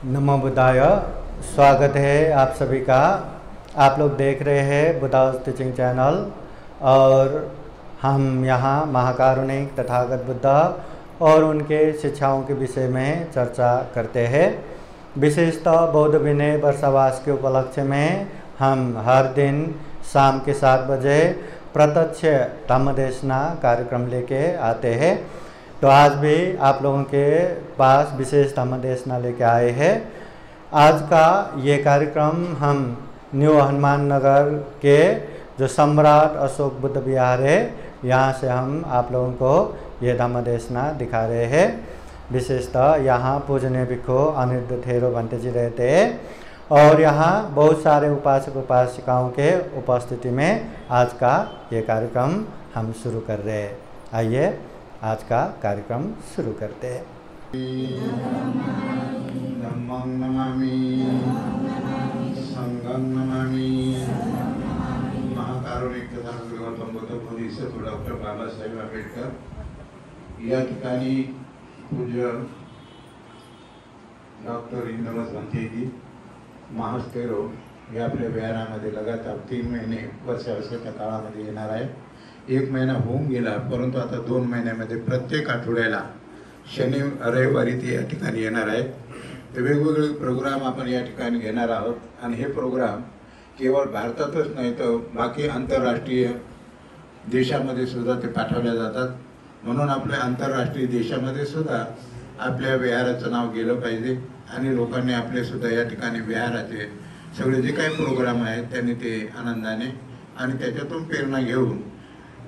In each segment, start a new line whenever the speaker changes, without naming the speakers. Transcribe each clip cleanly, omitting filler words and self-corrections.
नमो बुद्धाय। स्वागत है आप सभी का। आप लोग देख रहे हैं बुद्धास टीचिंग चैनल और हम यहाँ महाकारुणिक तथागत बुद्धा और उनके शिक्षाओं के विषय में चर्चा करते हैं। विशेषतः बौद्ध विनय वर्षावास के उपलक्ष्य में हम हर दिन शाम के 7 बजे प्रत्यक्ष धम्मदेशना कार्यक्रम लेके आते हैं। तो आज भी आप लोगों के पास विशेष धम्मदेशना लेके आए हैं। आज का ये कार्यक्रम हम न्यू हनुमान नगर के जो सम्राट अशोक बुद्ध विहार है, यहाँ से हम आप लोगों को ये धम्मदेशना दिखा रहे हैं। विशेषतः यहाँ पूजनीय भिक्खु अनिरुद्ध थेरो भंते जी रहते हैं और यहाँ बहुत सारे उपासक उपासिकाओं के उपस्थिति में आज का ये कार्यक्रम हम शुरू कर रहे हैं। आइए आज का कार्यक्रम शुरू करते हैं।
धम्मं नमामि, संघं नमामि। महाकारुणिक तथागत गौतम बुद्ध बोधिसत्व डॉक्टर बाबासाहेब आंबेडकर या ठिकाणी पूज्य डॉक्टर इंद्रमस भंतेजी महास्तेरो हे आपल्या विहारामध्ये लगातार 3 महिने वर्षाच्या काळामध्ये येणार आहे। 1 महिना होऊन गेला, परंतु आता 2 महिन्यामध्ये प्रत्येक आठवड्याला शनि रविवारी ते या ठिकाणी येणार आहे। ते वेगवेगळे प्रोग्राम आपण या ठिकाणी घेणार आहोत आणि हे प्रोग्राम केवळ भारतातच नाही तर बाकी आंतरराष्ट्रीय देशामध्ये सुद्धा ते पाठवले जातात। म्हणून आपल्या आंतरराष्ट्रीय देशामध्ये सुद्धा आपल्या विहाराचं नाव गेलं पाहिजे आणि लोकांनी आपले सुद्धा या ठिकाणी विहाराचे सगळे जे काही प्रोग्राम आहेत त्यांनी ते आनंदाने आणि त्याच्यातून प्रेरणा घेऊन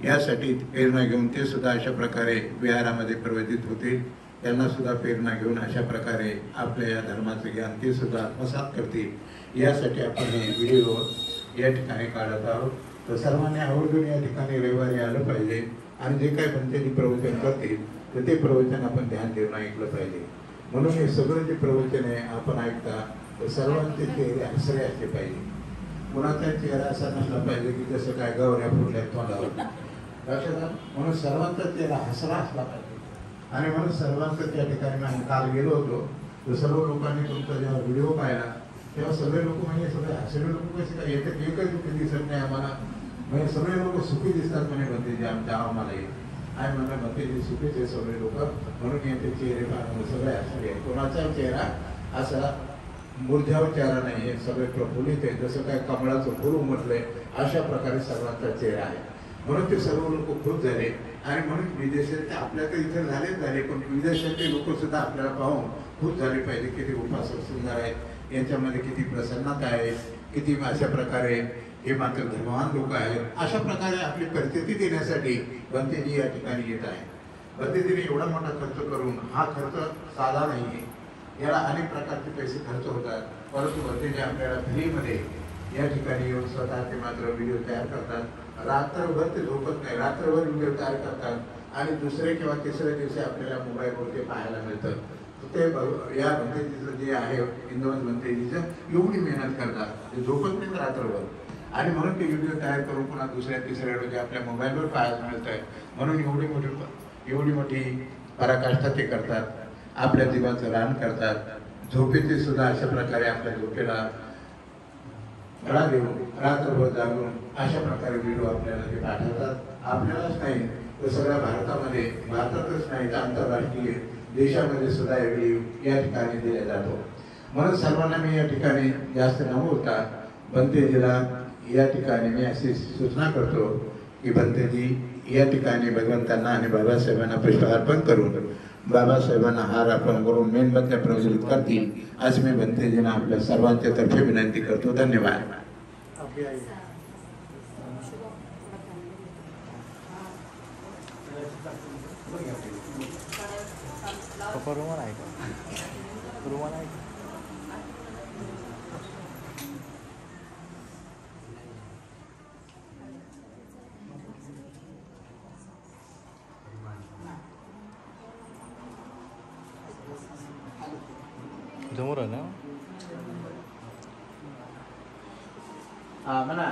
यासाठी प्रेरणा घेऊन ते सुद्धा अशा प्रकारे विहारामध्ये प्रवचित होतील। त्यांना सुद्धा प्रेरणा घेऊन अशा प्रकारे आपल्या या धर्माचे ज्ञान ते सुद्धा आत्मसात करतील यासाठी आपण हे व्हिडिओ या ठिकाणी काढत आहोत। तर सर्वांनी आवर्जून या ठिकाणी रविवारी आलं पाहिजे आणि जे काही भंतेजी प्रवचन करतील तर ते प्रवचन आपण ध्यान देऊन ऐकलं पाहिजे। म्हणून हे सगळं जे प्रवचन आहे आपण ऐकता तर सर्वांचे चेहरे हसरे असले पाहिजे। कुणाचा चेहरा असा नसला पाहिजे की जसं काय गवऱ्या फुटल्या तोंडावर, म्हणून सर्वांचा चेहरा हसरा असला पाहिजे। आणि म्हणून सर्वांचं त्या ठिकाणी आम्ही काल गेलो होतो तर सर्व लोकांनी तुमचा जेव्हा व्हिडिओ पाहिला तेव्हा सगळे लोक म्हणजे सगळे हसरे लोक कसे काय येतात, एकच दुःखी दिसत नाही आम्हाला, म्हणजे सगळे लोक सुखी दिसतात म्हणे भंतेजी आमच्या आम्हाला येत आहे म्हणून भंतेजी सुखीचे सगळे लोक, म्हणून यांचे चेहरे पाहून सगळे हसरे आहेत। कोणाचा चेहरा असा मुरझाव चेहरा नाही आहे, सगळे प्रफुल्लित आहे, जसं काय कमळाचं फूल उमटलंय अशा प्रकारे सर्वांचा चेहरा आहे। म्हणून ते सर्व लोक खुश झाले आणि म्हणून विदेशात आपल्याकडे इथे झाले पण विदेशातले लोक सुद्धा आपल्याला पाहून खुश झाले पाहिजे की ते उपासक सुंदर आहेत, यांच्यामध्ये किती प्रसन्नता आहे, किती अशा प्रकारे हे मात्र धर्मवान लोक आहेत। अशा प्रकारे आपली परिस्थिती देण्यासाठी भंतेजी या ठिकाणी येत आहे। भंतेजीने एवढा मोठा खर्च करून हा खर्च साधा नाही आहे, याला अनेक प्रकारचे पैसे खर्च होतात, परंतु भंतेजी आपल्याला फ्रीमध्ये या ठिकाणी येऊन स्वतः ते मात्र व्हिडिओ तयार करतात। रात्रभर ते झोपत नाही, रात्रभर व्हिडिओ तयार करतात आणि दुसरे किंवा तिसऱ्या दिवशी आपल्याला मोबाईलवर ते पाहायला मिळतं। ते या भंतेजीचं जे आहे इंद्रमस भंतेजीचं एवढी मेहनत करतात, ते झोपत नाही रात्रभर आणि म्हणून ते व्हिडिओ तयार करून पुन्हा दुसऱ्या तिसऱ्या रोजी आपल्या मोबाईलवर पाहायला मिळत आहे। म्हणून एवढी मोठी पराकाष्ठा ते करतात, आपल्या जीवाचं रान करतात। झोपेचे सुद्धा अशा प्रकारे आपल्या झोपेला गळा देऊन रात्रभर जागून अशा प्रकारे व्हिडिओ आपल्याला ते पाठवतात। आपल्यालाच नाही तर सगळ्या भारतातच नाही तर आंतरराष्ट्रीय देशामध्ये सुद्धा व्हिडिओ या ठिकाणी दिला जातो। म्हणून सर्वांना मी या ठिकाणी जास्त न बोलता भंतेजीला या ठिकाणी मी अशी सूचना करतो की भंतेजी या ठिकाणी भगवंतांना आणि बाबासाहेबांना पुष्प अर्पण करून बाबासाहेबांना हार अर्पण करून मेणबत्त्या प्रज्वलित करतील अशी मी भंतेजींना आपल्या सर्वांच्या तर्फे विनंती करतो। धन्यवाद।
जमूर ना
म्हणा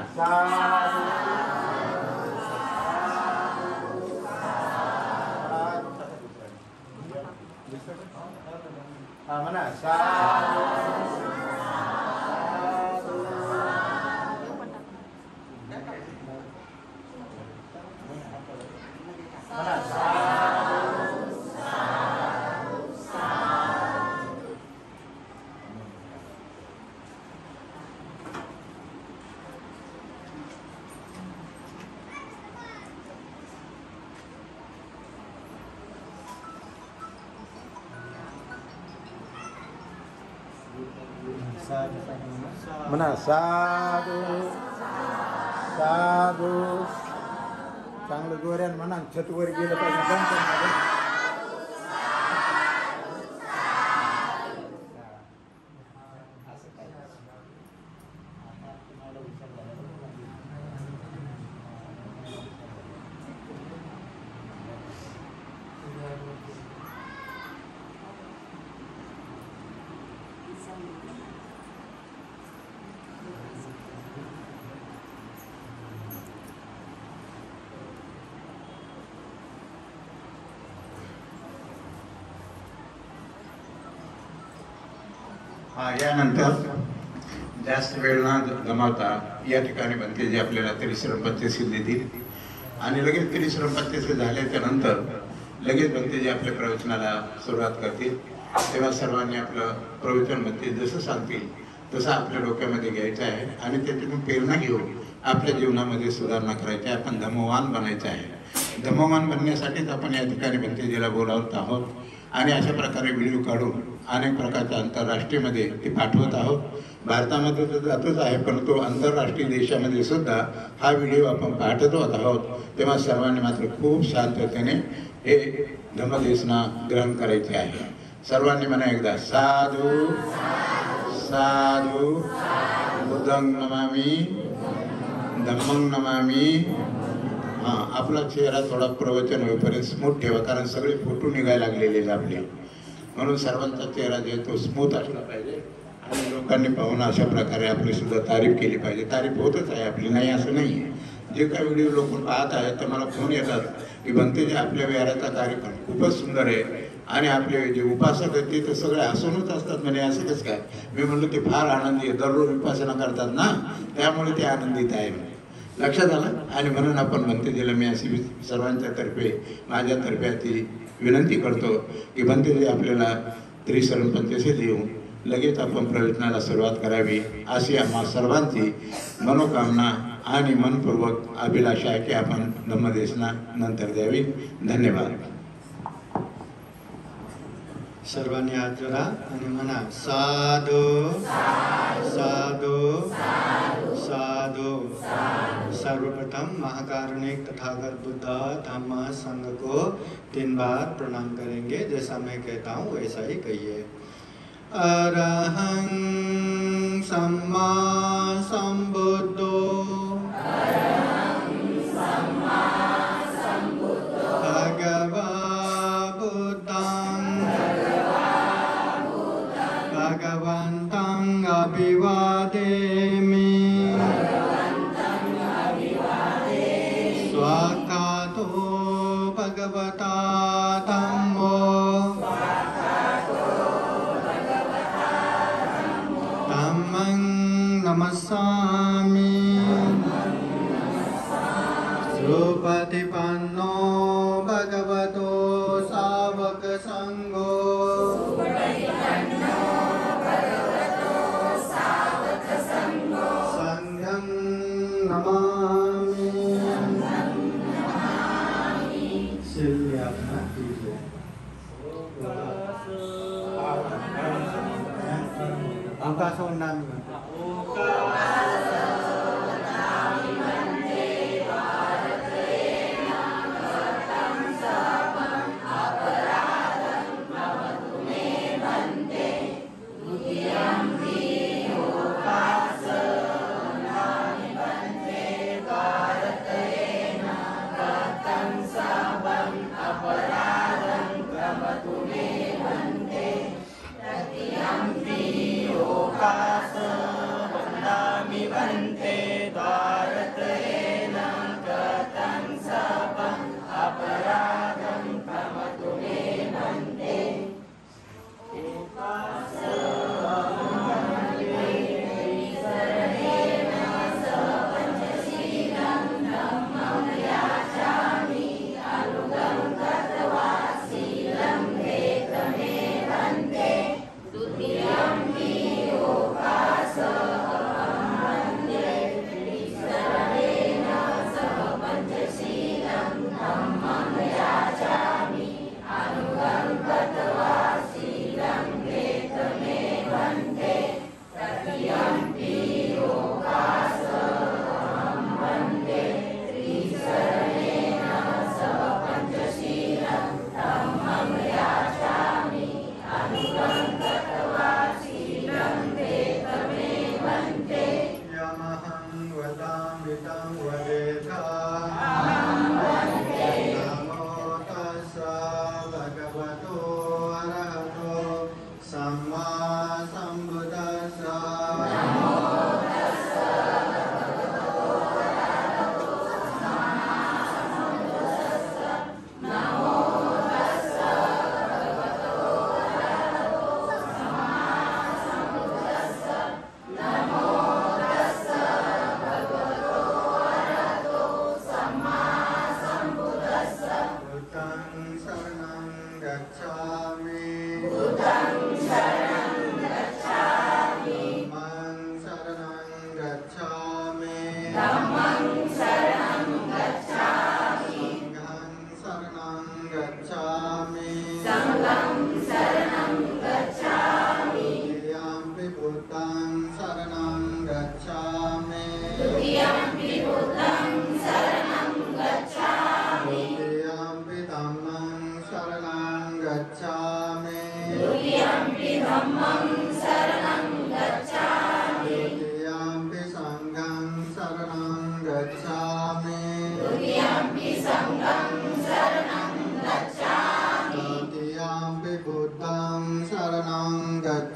म्हणा म्हणा साधू साधू. चांगलं जोऱ्यानं म्हणा. छतवर गेलं पाहिजे. यानंतर जास्त वेळ न गमावता या ठिकाणी बनते जे आपल्याला त्रिश्रम पत्यसी देतील आणि लगेच त्रिश्रम पत्यसी झाल्याच्या नंतर लगेच बनते जे आपल्या प्रवचनाला सुरुवात करतील. तेव्हा सर्वांनी आपलं प्रवचन बनते जसं सांगतील तसं आपल्या डोक्यामध्ये घ्यायचं आहे आणि त्यातून प्रेरणा घेऊन आपल्या जीवनामध्ये सुधारणा करायची आहे. आपण धम्मवान बनायचं आहे. धम्मवान बनण्यासाठीच आपण या ठिकाणी बनतेजीला बोलावत आहोत आणि अशा प्रकारे व्हिडिओ काढून अनेक प्रकारच्या आंतरराष्ट्रीयमध्ये ते पाठवत आहोत. भारतामध्ये तर जातच आहे, परंतु आंतरराष्ट्रीय देशामध्ये सुद्धा हा व्हिडिओ आपण पाठवत आहोत. तेव्हा सर्वांनी मात्र खूप शांततेने हे धम्मदेशना ग्रहण करायचे आहे. सर्वांनी म्हणा एकदा साधू साधू. बुद्धं नमामि धम्मं नमामि. हां, आपला चेहरा थोडा प्रवचन होईपर्यंत स्मूथ ठेवा, कारण सगळे फोटो निघायला लागलेले आपले, म्हणून सर्वांचा चेहरा जे तो स्मूथ असला पाहिजे आणि लोकांनी पाहून अशा प्रकारे आपली सुद्धा तारीफ केली पाहिजे. तारीफ होतच आहे आपली, नाही असं नाही आहे. जे काही व्हिडिओ लोक पाहत आहेत तर मला फोन येतात की बनते जे आपल्या विहाराचा कार्यक्रम खूपच सुंदर आहे आणि आपले जे उपासक आहेत ते तर सगळे हसूनच असतात म्हणे, असं कसं काय. मी म्हणलं ते फार आनंदी आहे, दररोज उपासना करतात ना, त्यामुळे ते आनंदित आहे म्हणे. लक्षात आलं. आणि म्हणून आपण बनतेजीला मी अशी सर्वांच्या तर्फे माझ्यातर्फे ती विनंती करतो की बनतेजी आपल्याला त्रिशरण पंचशी देऊन लगेच आपण प्रवचनाला सुरुवात करावी अशी आम्हा सर्वांची मनोकामना आणि मनपूर्वक अभिलाषा आहे की आपण धम्मदेशना नंतर द्यावी. धन्यवाद.
सर्वांनी हात जोडा आणि म्हणा साधू साधू साधू. सर्वप्रथम महाकारुणिक तथागत बुद्ध धम्म संघ को 3 बार प्रणाम करेंगे. जैसा मैं कहता हूँ वैसा ही कहिए. अरहं सम्मा संबुद्धो भगवा बुद्धं भगवन्तं अभिवादेमि. स्वाकातो भगवता धम्मो धम्मं नमस्सामि. सुपतिपन्नो भगवतो सावक संघो संघं नमामि. अवकाश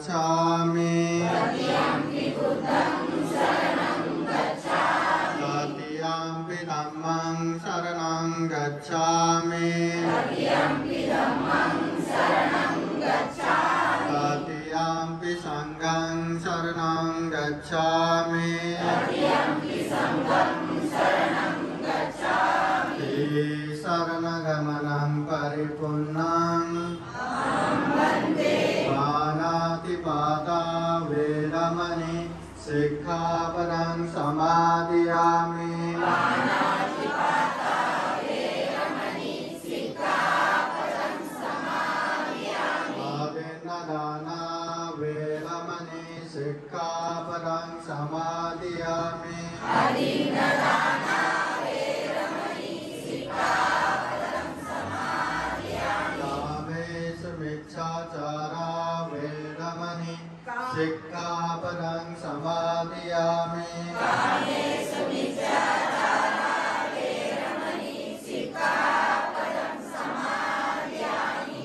गच्छामि तृतीयम्पि धम्मं शरणं गच्छामि तृतीयम्पि संघं शरणं गच्छामि शरणगमनं परिपूर्णं पाणातिपाता वेदमणि सिक्खापदं समादयामि आदिन्नदाना वेदमणि सिक्खापदं समादयामि मिच्छाचारा वेदमणि सिक्खापदं समादयामि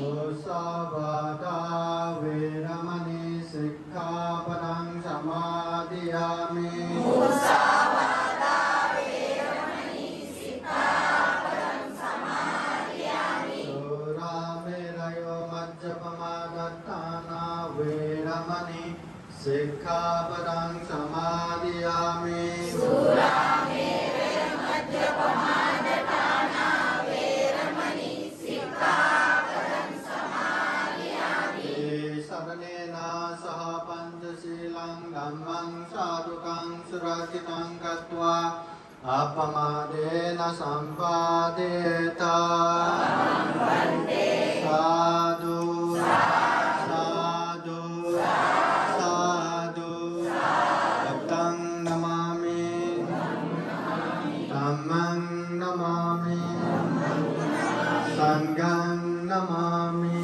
मुसावादा वेदमणि सिक्खापदं समादयामि जपमादत्ताना वेदमणि सिक्खापदं समादयामि शरणेन सह पञ्चशीलं धम्मं साधुकं सुरक्षितं कृत्वा अपमादेन सम्पादेत साधु साधु साधु भक्तं नमामि धम्मं नमामि संघं नमामि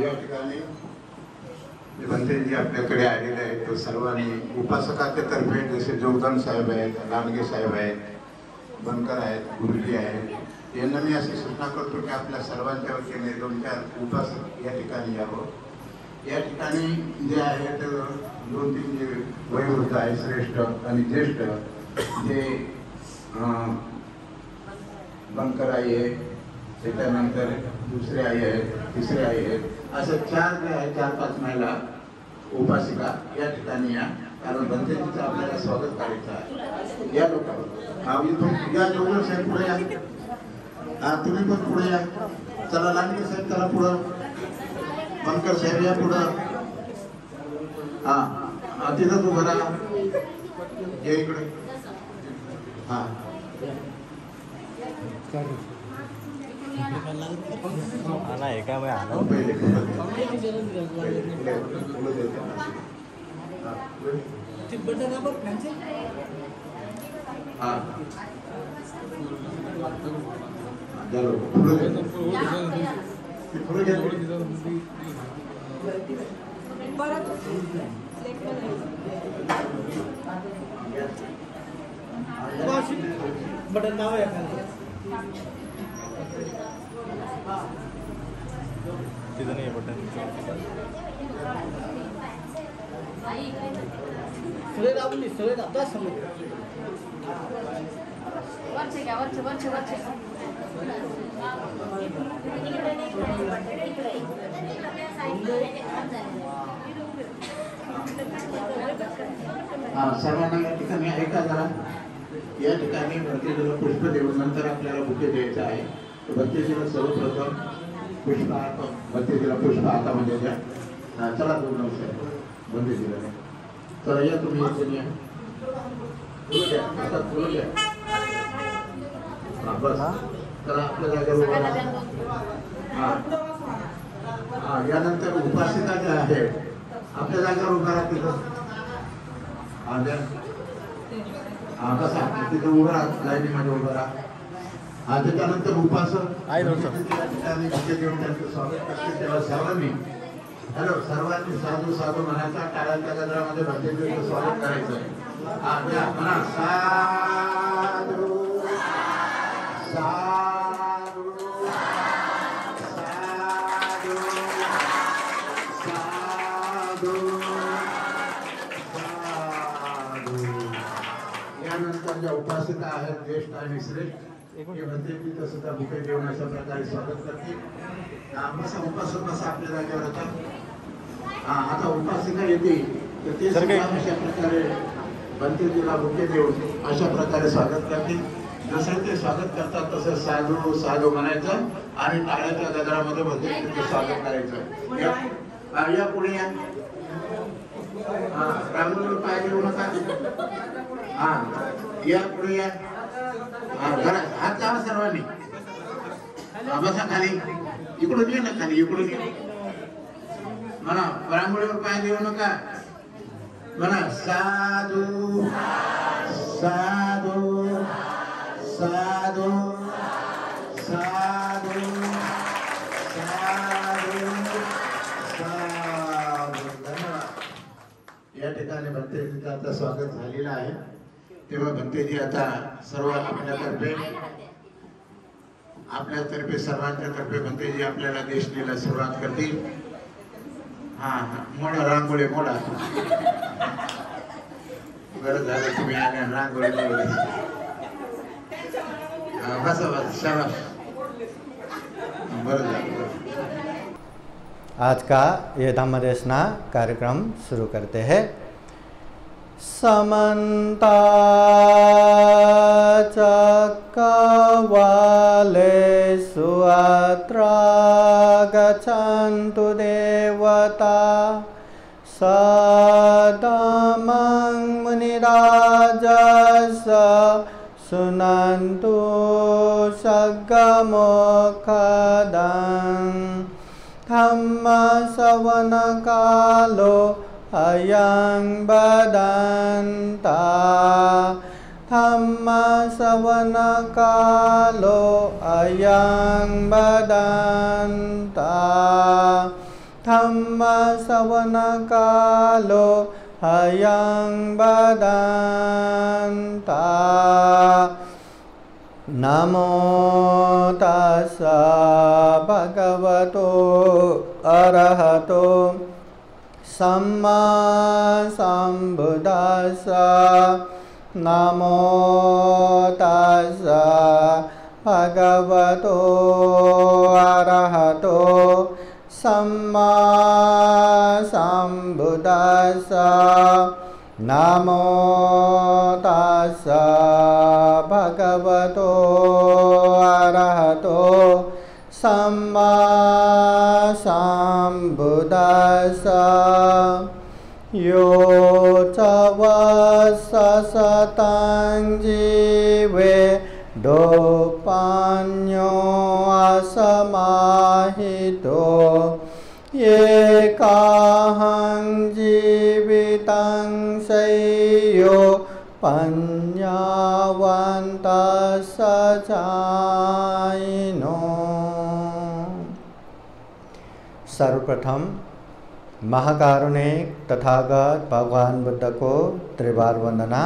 या ठिकाणी भंतेजी आपल्याकडे आलेले आहेत तो सर्वांनी उपासकाच्या तर्फे जसे जोगदन साहेब आहेत लांडगे साहेब आहेत बनकर आहेत गुरुजी आहेत यांना मी अशी सूचना करतो की आपल्या सर्वांच्या वतीने 2-4 उपासक या ठिकाणी यावं या ठिकाणी जे आहेत 2-3 जे वयोवृद्ध आहे श्रेष्ठ आणि ज्येष्ठ जे बनकर आई आहे त्याच्यानंतर दुसरे आई आहेत तिसरे आई आहेत असं 4 जे आहेत 4-5 महिला उपासिका या ठिकाणी या कारण भंतेजीचं आपल्याला स्वागत करायचं आहे या लोकांना इथून या जोगदन साहेब पुढे या तुम्ही पण पुढे या चला लांडगे साहेब चला पुढं बनकर साहेब या पुढं तिथं तू भरा या इकडे
आना है क्या मैं आना
बटन नाव आहे
तिथं नाही बटन
सगळे दाबून सगळे दाबता समोर
वरचे घ्या वरचे वरचे वरचे
सर्वांना या ठिकाणी ऐका जरा या ठिकाणी भंतेजीला पुष्प देऊन नंतर आपल्याला बुके द्यायचं आहे भंतेजीला सर्वप्रथम पुष्प भंतेजीला पुष्प हातामध्ये द्या चला 2 नवसे भंतेजीला चला या तुम्ही इथून या हातात फुलं घ्या बस चला आपल्या जागेवर उभा राहा यानंतर उपासिका ज्या आहेत आपल्या जागेवर उभा राहा तिथं कसा तिथे उभा राहा लाईनीमध्ये उभा राहा त्याच्यानंतर उपासक स्वागत करते तेव्हा सर्वांनी हॅलो सर्वांनी साधू साधू म्हणायचा टाळ्यांच्या गजरामध्ये भंतेजीचं स्वागत करायचं म्हणा साधू साधू साधू सुद्धा आहेत ज्येष्ठ आणि श्रेष्ठ हे भंतेजीचं सुद्धा बुके देऊन अशा प्रकारे स्वागत करतील. बसा उपासक बसा आपल्या जागेवर आता. आता उपासिका येते तर ते सुद्धा अशा प्रकारे भंतेजीला बुके देऊन अशा प्रकारे स्वागत करतील. जसं ते स्वागत करतात तसं साधू साधू म्हणायचं आणि टाळ्याच्या गजरामध्ये भंतेजीचं स्वागत करायचं. या पुढे या. रांगोळी पाय देऊ नका. या पुढे या. हात लावा सर्वांनी. बसा खाली. इकडून ये ना खाली. इकडून ये म्हणा. रांगोळीवर पाय देऊ नका म्हणा. साधू साधू साधू साधू साधू साधू. धन्यवाद. या ठिकाणी भंतेजीचं आता स्वागत झालेलं आहे. तेव्हा भंतेजी आता सर्व आपल्यातर्फे सर्वांच्या तर्फे भंतेजी आपल्याला देशनेला सुरुवात करतील. मोडा रांगोळी मोडा. बरं झालं तुम्ही आल्या रांगोळी मोडली. बसा बसा शाबास. बरं झालं.
आज का ये धम्मदेशना कार्यक्रम शुरू करते हैं. समन्ता चक्रवालेषु अत्र गच्छन्तु देवता सदमं मुनिराजस सुनन्तु सग्गमोखदं धम्मश्रवणकालो अयं बदन्ता धम्मश्रवणकालो अयं बदन्ता धम्मश्रवणकालो अयं बदन्ता. नमो तस्सा भगवतो अरहतो सम्मा सम्बुद्धास्सा. नमो तस्सा भगवतो अरहतो सम्मा सम्बुद्धास्सा. नमो तस्सा भगवतो अरहतो सम्मा सम्बुद्धास्सा. यो च वसतं जीवे दोपान्यो असमाहितो एकाहं जीवितं शय्यो पञ्चावन्तः सजायिनो. सर्वप्रथम महाकारुणिक तथागत भगवान बुद्ध को त्रिबार वंदना.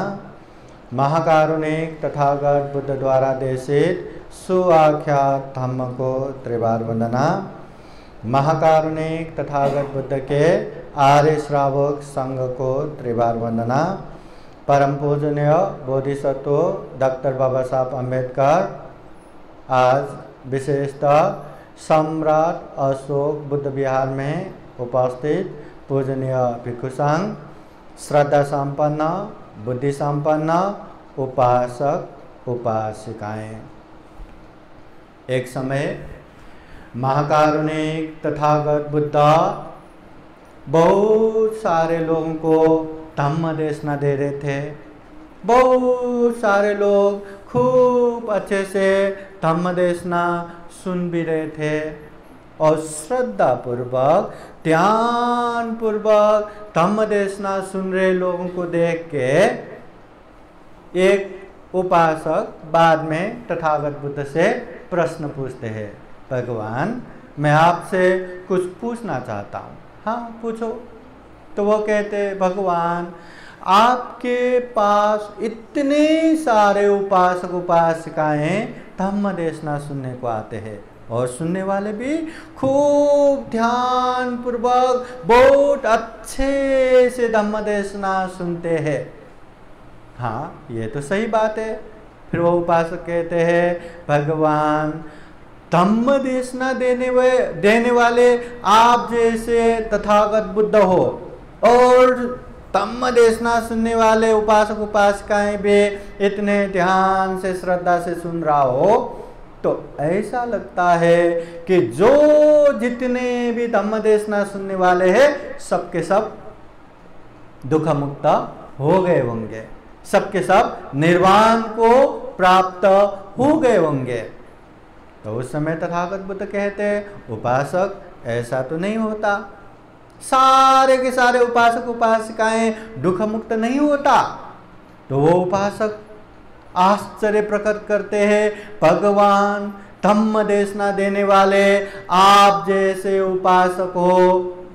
महाकारुणिक तथागत बुद्ध द्वारा देशित सुआख्यात धम्म को त्रिबार वंदना. महाकारुणिक तथागत बुद्ध के आर्य श्रावक संघ को त्रिबार वंदना. परम पूजनीय बोधिसत्व डॉक्टर बाबा साहब अम्बेडकर आज विशेषतः सम्राट अशोक बुद्ध विहार में उपस्थित पूजनीय भिक्षु संघ, श्रद्धा संपन्न, बुद्धि संपन्न उपासक उपासिकाएं. एक समय महाकारुणिक तथागत बुद्ध बहुत सारे लोगों को धम्म देशना दे रहे थे. बहुत सारे लोग खूब अच्छे से धम्म देशना सुन भी रहे थे और श्रद्धा पूर्वक ध्यान पूर्वक धम्म देशना सुन रहे लोगों को देख के एक उपासक बाद में तथागत बुद्ध से प्रश्न पूछते हैं, भगवान मैं आपसे कुछ पूछना चाहता हूँ. हाँ पूछो. तो वो कहते भगवान आपके पास इतने सारे उपासक उपासिकाएं धम्म देशना सुनने को आते हैं और सुनने वाले भी खूब ध्यान पूर्वक बहुत अच्छे से धम्म देशना सुनते हैं. हाँ ये तो सही बात है. फिर वो उपासक कहते हैं भगवान धम्म देशना देने वाले आप जैसे तथागत बुद्ध हो और धम्म देशना सुनने वाले उपासक उपासिकाएं भी इतने ध्यान से श्रद्धा से सुन रहा हो, तो ऐसा लगता है कि जो जितने भी धम्म देशना सुनने वाले हैं सबके सब दुख मुक्त हो गए होंगे, सबके सब निर्वाण को प्राप्त हो गए होंगे। तो उस समय तथागत बुद्ध कहते हैं उपासक ऐसा तो नहीं होता, सारे के सारे उपासक उपासिकाएं दुख मुक्त नहीं होता। तो वो उपासक आश्चर्य प्रकट करते हैं भगवान धम्म देशना देने वाले आप जैसे उपासक हो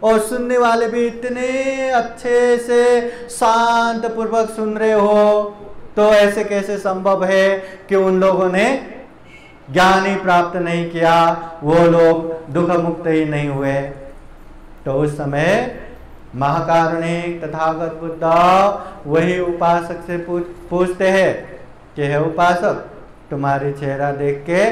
और सुनने वाले भी इतने अच्छे से शांत पूर्वक सुन रहे हो, तो ऐसे कैसे संभव है कि उन लोगों ने ज्ञान ही प्राप्त नहीं किया, वो लोग दुख मुक्त ही नहीं हुए। तो उस समय महाकारुणिक तथागत बुद्ध वही उपासक से पूछते हैं कि हे उपासक तुम्हारी चेहरा देख के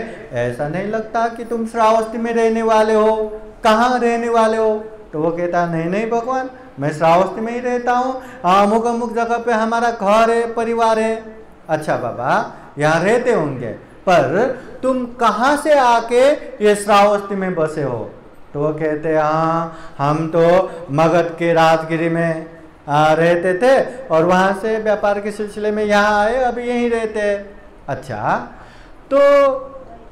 ऐसा नहीं लगता कि तुम श्रावस्ती में रहने वाले हो, कहाँ रहने वाले हो? तो वो कहता नहीं भगवान मैं श्रावस्ती में ही रहता हूँ, अमुक अमुक जगह पे हमारा घर है, परिवार है। अच्छा बाबा यहाँ रहते होंगे, पर तुम कहाँ से आके ये श्रावस्ती में बसे हो? तो वो कहते हाँ हम तो मगध के राजगिरी में रहते थे और वहाँ से व्यापार के सिलसिले में यहाँ आए, अभी यहीं रहते हैं। अच्छा तो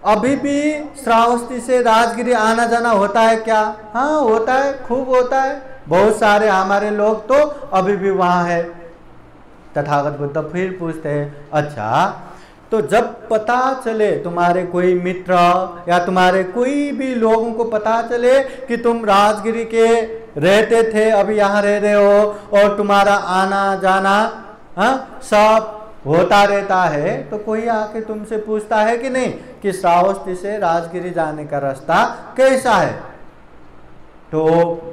अभी भी श्रावस्ती से राजगिरी आना जाना होता है क्या? हाँ होता है, खूब होता है, बहुत सारे हमारे लोग तो अभी भी वहाँ है। तथागत बुद्ध फिर पूछते हैं अच्छा तो जब पता चले तुम्हारे कोई मित्र या तुम्हारे कोई भी लोगों को पता चले कि तुम राजगिरी के रहते थे, अभी यहाँ रह रहे हो और तुम्हारा आना जाना सब होता रहता है, तो कोई आके तुमसे पूछता है कि नहीं कि श्रावस्ती से राजगिरी जाने का रास्ता कैसा है? तो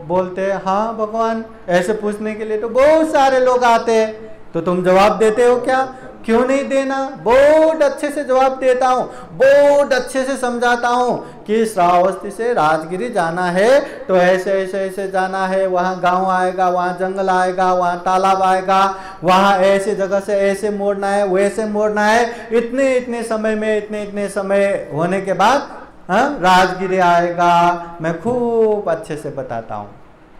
बोलते हाँ भगवान ऐसे पूछने के लिए तो बहुत सारे लोग आते हैं, तो तुम जवाब देते हो क्या? क्यों नहीं देना, बहुत अच्छे से जवाब देता हूँ, बहुत अच्छे से समझाता हूँ कि श्रावस्ती से राजगिरी जाना है तो ऐसे ऐसे ऐसे जाना है, वहाँ गांव आएगा, वहाँ जंगल आएगा, वहाँ तालाब आएगा, वहाँ ऐसे जगह से ऐसे मोड़ना है, वैसे मोड़ना है, इतने इतने समय में इतने समय होने के बाद राजगिरी आएगा, मैं खूब अच्छे से बताता हूँ।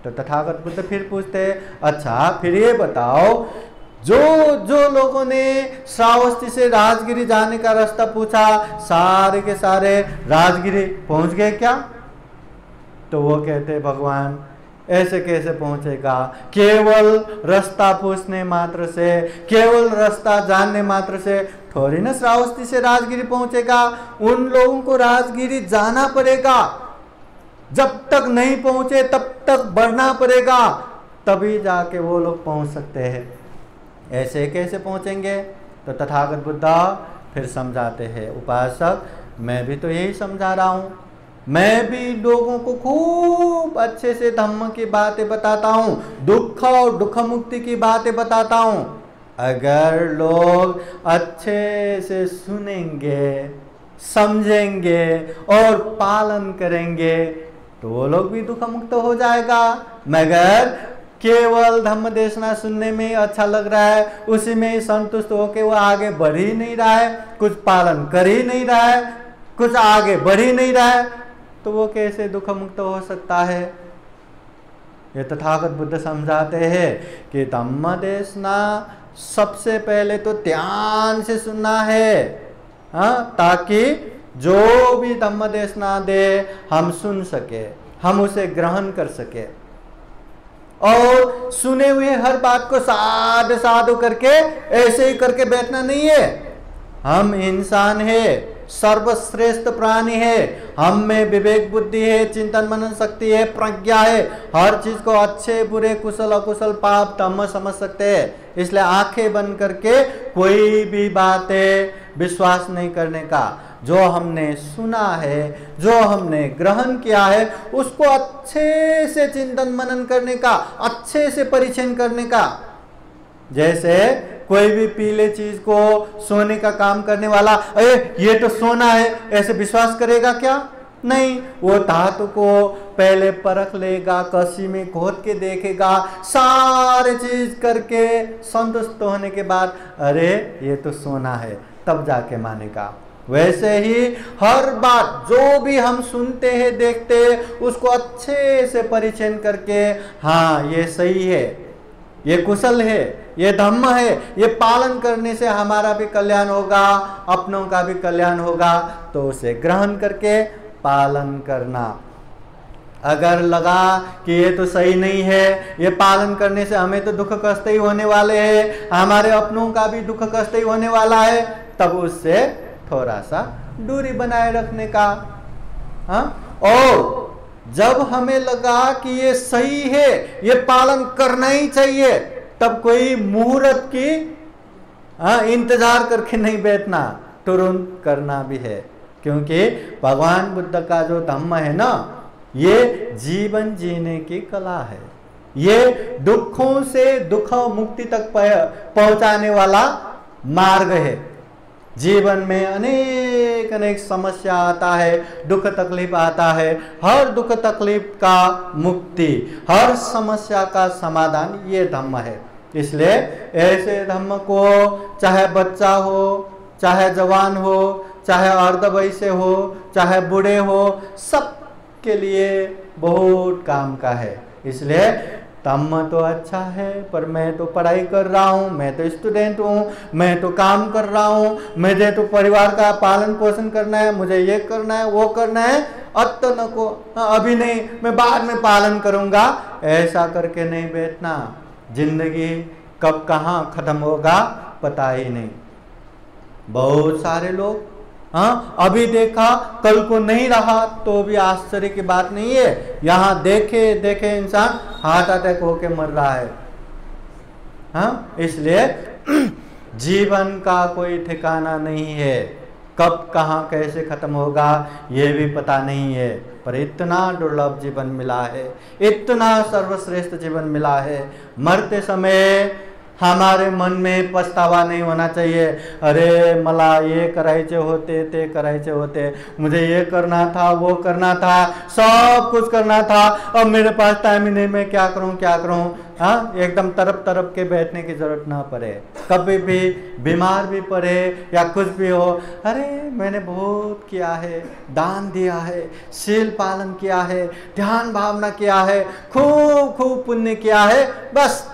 तो तथागत बुद्ध फिर पूछते अच्छा फिर ये बताओ जो लोगों ने श्रावस्ती से राजगिरी जाने का रास्ता पूछा सारे के सारे राजगिरी पहुंच गए क्या? तो वो कहते भगवान ऐसे कैसे पहुंचेगा, केवल रास्ता पूछने मात्र से, केवल रास्ता जानने मात्र से थोड़ी ना श्रावस्ती से राजगिरी पहुंचेगा। उन लोगों को राजगिरी जाना पड़ेगा, जब तक नहीं पहुंचे तब तक बढ़ना पड़ेगा, तभी जाके वो लोग पहुंच सकते हैं। ऐसे कैसे पहुंचेंगे? तो तथागत बुद्ध फिर समझाते हैं उपासक मैं भी तो यही समझा रहा हूँ, मैं भी लोगों को खूब अच्छे से धम्म की बातें बताता हूँ, दुख और दुख मुक्ति की बातें बताता हूँ। अगर लोग अच्छे से सुनेंगे, समझेंगे और पालन करेंगे तो वो लोग भी दुख मुक्त हो जाएगा। मगर केवल धम्म देशना सुनने में अच्छा लग रहा है, उसी में ही संतुष्ट होकर वो आगे बढ़ ही नहीं रहा है, कुछ पालन कर ही नहीं रहा है, कुछ आगे बढ़ ही नहीं रहा है, तो वो कैसे दुख मुक्त हो सकता है? ये तथागत बुद्ध समझाते हैं कि धम्म देशना सबसे पहले तो ध्यान से सुनना है, ताकि जो भी धम्म देशना दे हम सुन सके, हम उसे ग्रहण कर सके। और सुने हुए हर बात को साधु साधु करके ऐसे ही करके बैठना नहीं है। हम इंसान है, सर्वश्रेष्ठ प्राणी है, हम में विवेक बुद्धि है, चिंतन मनन शक्ति है, प्रज्ञा है, हर चीज को अच्छे बुरे कुशल अकुशल पाप धम्म समझ सकते हैं। इसलिए आंखें बंद करके कोई भी बातें विश्वास नहीं करने का। जो हमने सुना है, जो हमने ग्रहण किया है, उसको अच्छे से चिंतन मनन करने का, अच्छे से परीक्षण करने का। जैसे कोई भी पीले चीज को सोने का काम करने वाला, अरे ये तो सोना है, ऐसे विश्वास करेगा क्या? नहीं, वो धातु को पहले परख लेगा, कसी में घोट के देखेगा, सारे चीज करके संतुष्ट होने के बाद अरे ये तो सोना है, तब जाके मानेगा। वैसे ही हर बात जो भी हम सुनते हैं, देखते हैं, उसको अच्छे से परिचय करके, हाँ ये सही है, ये कुशल है, ये धम्म है, ये पालन करने से हमारा भी कल्याण होगा, अपनों का भी कल्याण होगा, तो उसे ग्रहण करके पालन करना। अगर लगा कि ये तो सही नहीं है, ये पालन करने से हमें तो दुख कष्ट ही होने वाले हैं, हमारे अपनों का भी दुख कष्ट ही होने वाला है, तब उससे थोड़ा सा दूरी बनाए रखने का। हाँ, और जब हमें लगा कि ये सही है, ये पालन करना ही चाहिए, तब कोई मुहूर्त की इंतजार करके नहीं बैठना, तुरंत करना भी है। क्योंकि भगवान बुद्ध का जो धम्म है ना, ये जीवन जीने की कला है, ये दुखों से दुख मुक्ति तक पहुंचाने वाला मार्ग है। जीवन में अनेक अनेक समस्या आता है, दुख तकलीफ आता है, हर दुख तकलीफ का मुक्ति, हर समस्या का समाधान ये धम्म है। इसलिए ऐसे धम्म को चाहे बच्चा हो, चाहे जवान हो, चाहे अर्धवयस्क हो, चाहे बूढ़े हो, सब के लिए बहुत काम का है। इसलिए धम्म तो अच्छा है, पर मैं तो पढ़ाई कर रहा हूँ, मैं तो स्टूडेंट हूँ, मैं तो काम कर रहा हूँ, मुझे तो परिवार का पालन पोषण करना है, मुझे ये करना है, वो करना है, अत्तन को अभी नहीं, मैं बाद में पालन करूँगा, ऐसा करके नहीं बैठना। जिंदगी कब कहाँ खत्म होगा पता ही नहीं। बहुत सारे लोग अभी देखा कल को नहीं रहा तो भी आश्चर्य की बात नहीं है। यहाँ देखे देखे इंसान हार्ट अटैक होके मर रहा है। इसलिए जीवन का कोई ठिकाना नहीं है, कब कहाँ कैसे खत्म होगा ये भी पता नहीं है। पर इतना दुर्लभ जीवन मिला है, इतना सर्वश्रेष्ठ जीवन मिला है, मरते समय हमारे मन में पछतावा नहीं होना चाहिए। अरे मला ये करायचे होते, ते करायचे होते, मुझे ये करना था, वो करना था, सब कुछ करना था, अब मेरे पास टाइम ही नहीं, मैं क्या करूं क्या करूं। एकदम तरफ तरफ के बैठने की जरूरत ना पड़े। कभी भी बीमार भी पड़े या कुछ भी हो, अरे मैंने बहुत किया है, दान दिया है, शील पालन किया है, ध्यान भावना किया है, खूब खूब पुण्य किया है, बस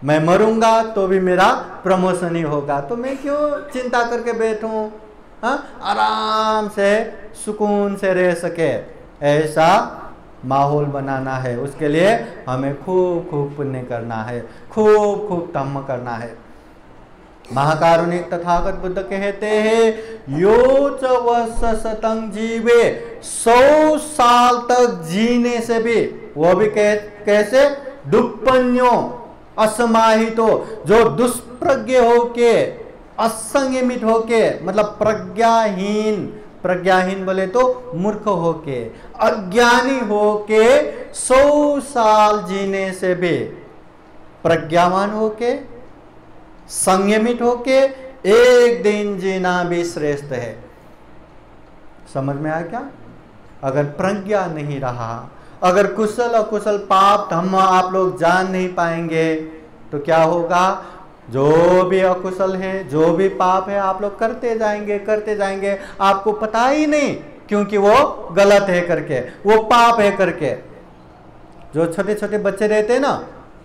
मैं मरूंगा तो भी मेरा प्रमोशन ही होगा, तो मैं क्यों चिंता करके बैठूं। आराम से सुकून से रह सके, ऐसा माहौल बनाना है। उसके लिए हमें खूब खूब पुण्य करना है, खूब खूब धम्म करना है। महाकारुणिक तथागत बुद्ध कहते हैं, यो च वर्ष शतं जीवे, 100 साल तक जीने से भी, वो भी कैसे, दुष्पन्यो असमाहितो, जो दुष्प्रज्ञ होके, असंयमित होके, मतलब प्रज्ञाहीन, प्रज्ञाहीन बोले तो मूर्ख होके, अज्ञानी होके 100 साल जीने से भी प्रज्ञावान होके, संयमित होके एक दिन जीना भी श्रेष्ठ है। समझ में आया क्या? अगर प्रज्ञा नहीं रहा, अगर कुशल अकुशल पाप धर्म आप लोग जान नहीं पाएंगे तो क्या होगा? जो भी अकुशल है, जो भी पाप है, आप लोग करते जाएंगे, आपको पता ही नहीं, क्योंकि वो गलत है करके, वो पाप है करके। जो छोटे छोटे बच्चे रहते हैं ना,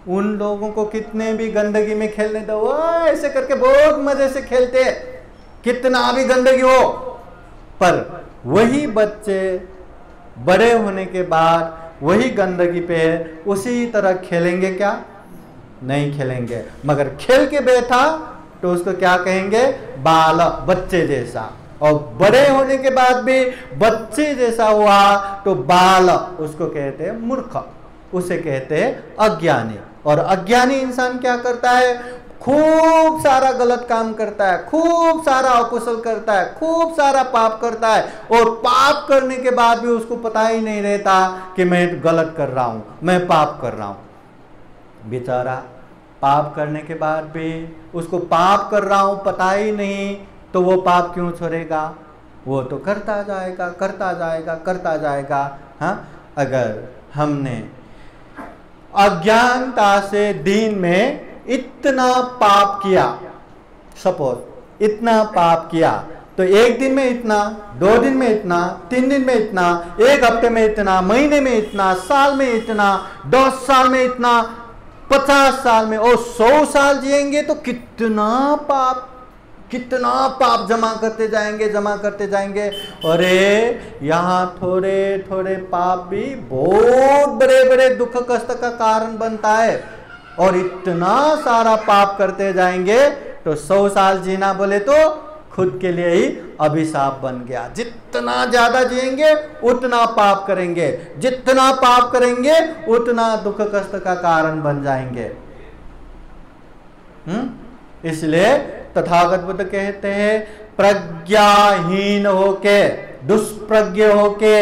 उन लोगों को कितने भी गंदगी में खेलने दो, वो ऐसे करके बहुत मजे से खेलते, कितना भी गंदगी हो। पर वही बच्चे बड़े होने के बाद वही गंदगी पे उसी तरह खेलेंगे क्या? नहीं खेलेंगे। मगर खेल के बैठा तो उसको क्या कहेंगे? बाल, बच्चे जैसा। और बड़े होने के बाद भी बच्चे जैसा हुआ तो बाल, उसको कहते हैं मूर्ख, उसे कहते हैं अज्ञानी। और अज्ञानी इंसान क्या करता है? खूब सारा गलत काम करता है, खूब सारा अकुशल करता है, खूब सारा पाप करता है, और पाप करने के बाद भी उसको पता ही नहीं रहता कि मैं गलत कर रहा हूं, मैं पाप कर रहा हूं। बेचारा पाप करने के बाद भी उसको पाप कर रहा हूं पता ही नहीं, तो वो पाप क्यों छोड़ेगा? वो तो करता जाएगा करता जाएगा करता जाएगा। हाँ, अगर हमने अज्ञानता से दिन में इतना पाप किया, सपोज इतना पाप किया, तो एक दिन में इतना, 2 दिन में इतना, 3 दिन में इतना, 1 हफ्ते में इतना, महीने में इतना, साल में इतना, 10 साल में इतना, 50 साल में और 100 साल जिएंगे तो कितना पाप जमा करते जाएंगे। अरे यहाँ थोड़े थोड़े पाप भी बहुत बड़े बड़े दुख कष्ट का कारण बनता है। और इतना सारा पाप करते जाएंगे तो 100 साल जीना बोले तो खुद के लिए ही अभिशाप बन गया। जितना ज्यादा जिएंगे उतना पाप करेंगे, जितना पाप करेंगे उतना दुख कष्ट का कारण बन जाएंगे। इसलिए तथागत बुद्ध कहते हैं प्रज्ञाहीन होके, दुष्प्रज्ञ होके,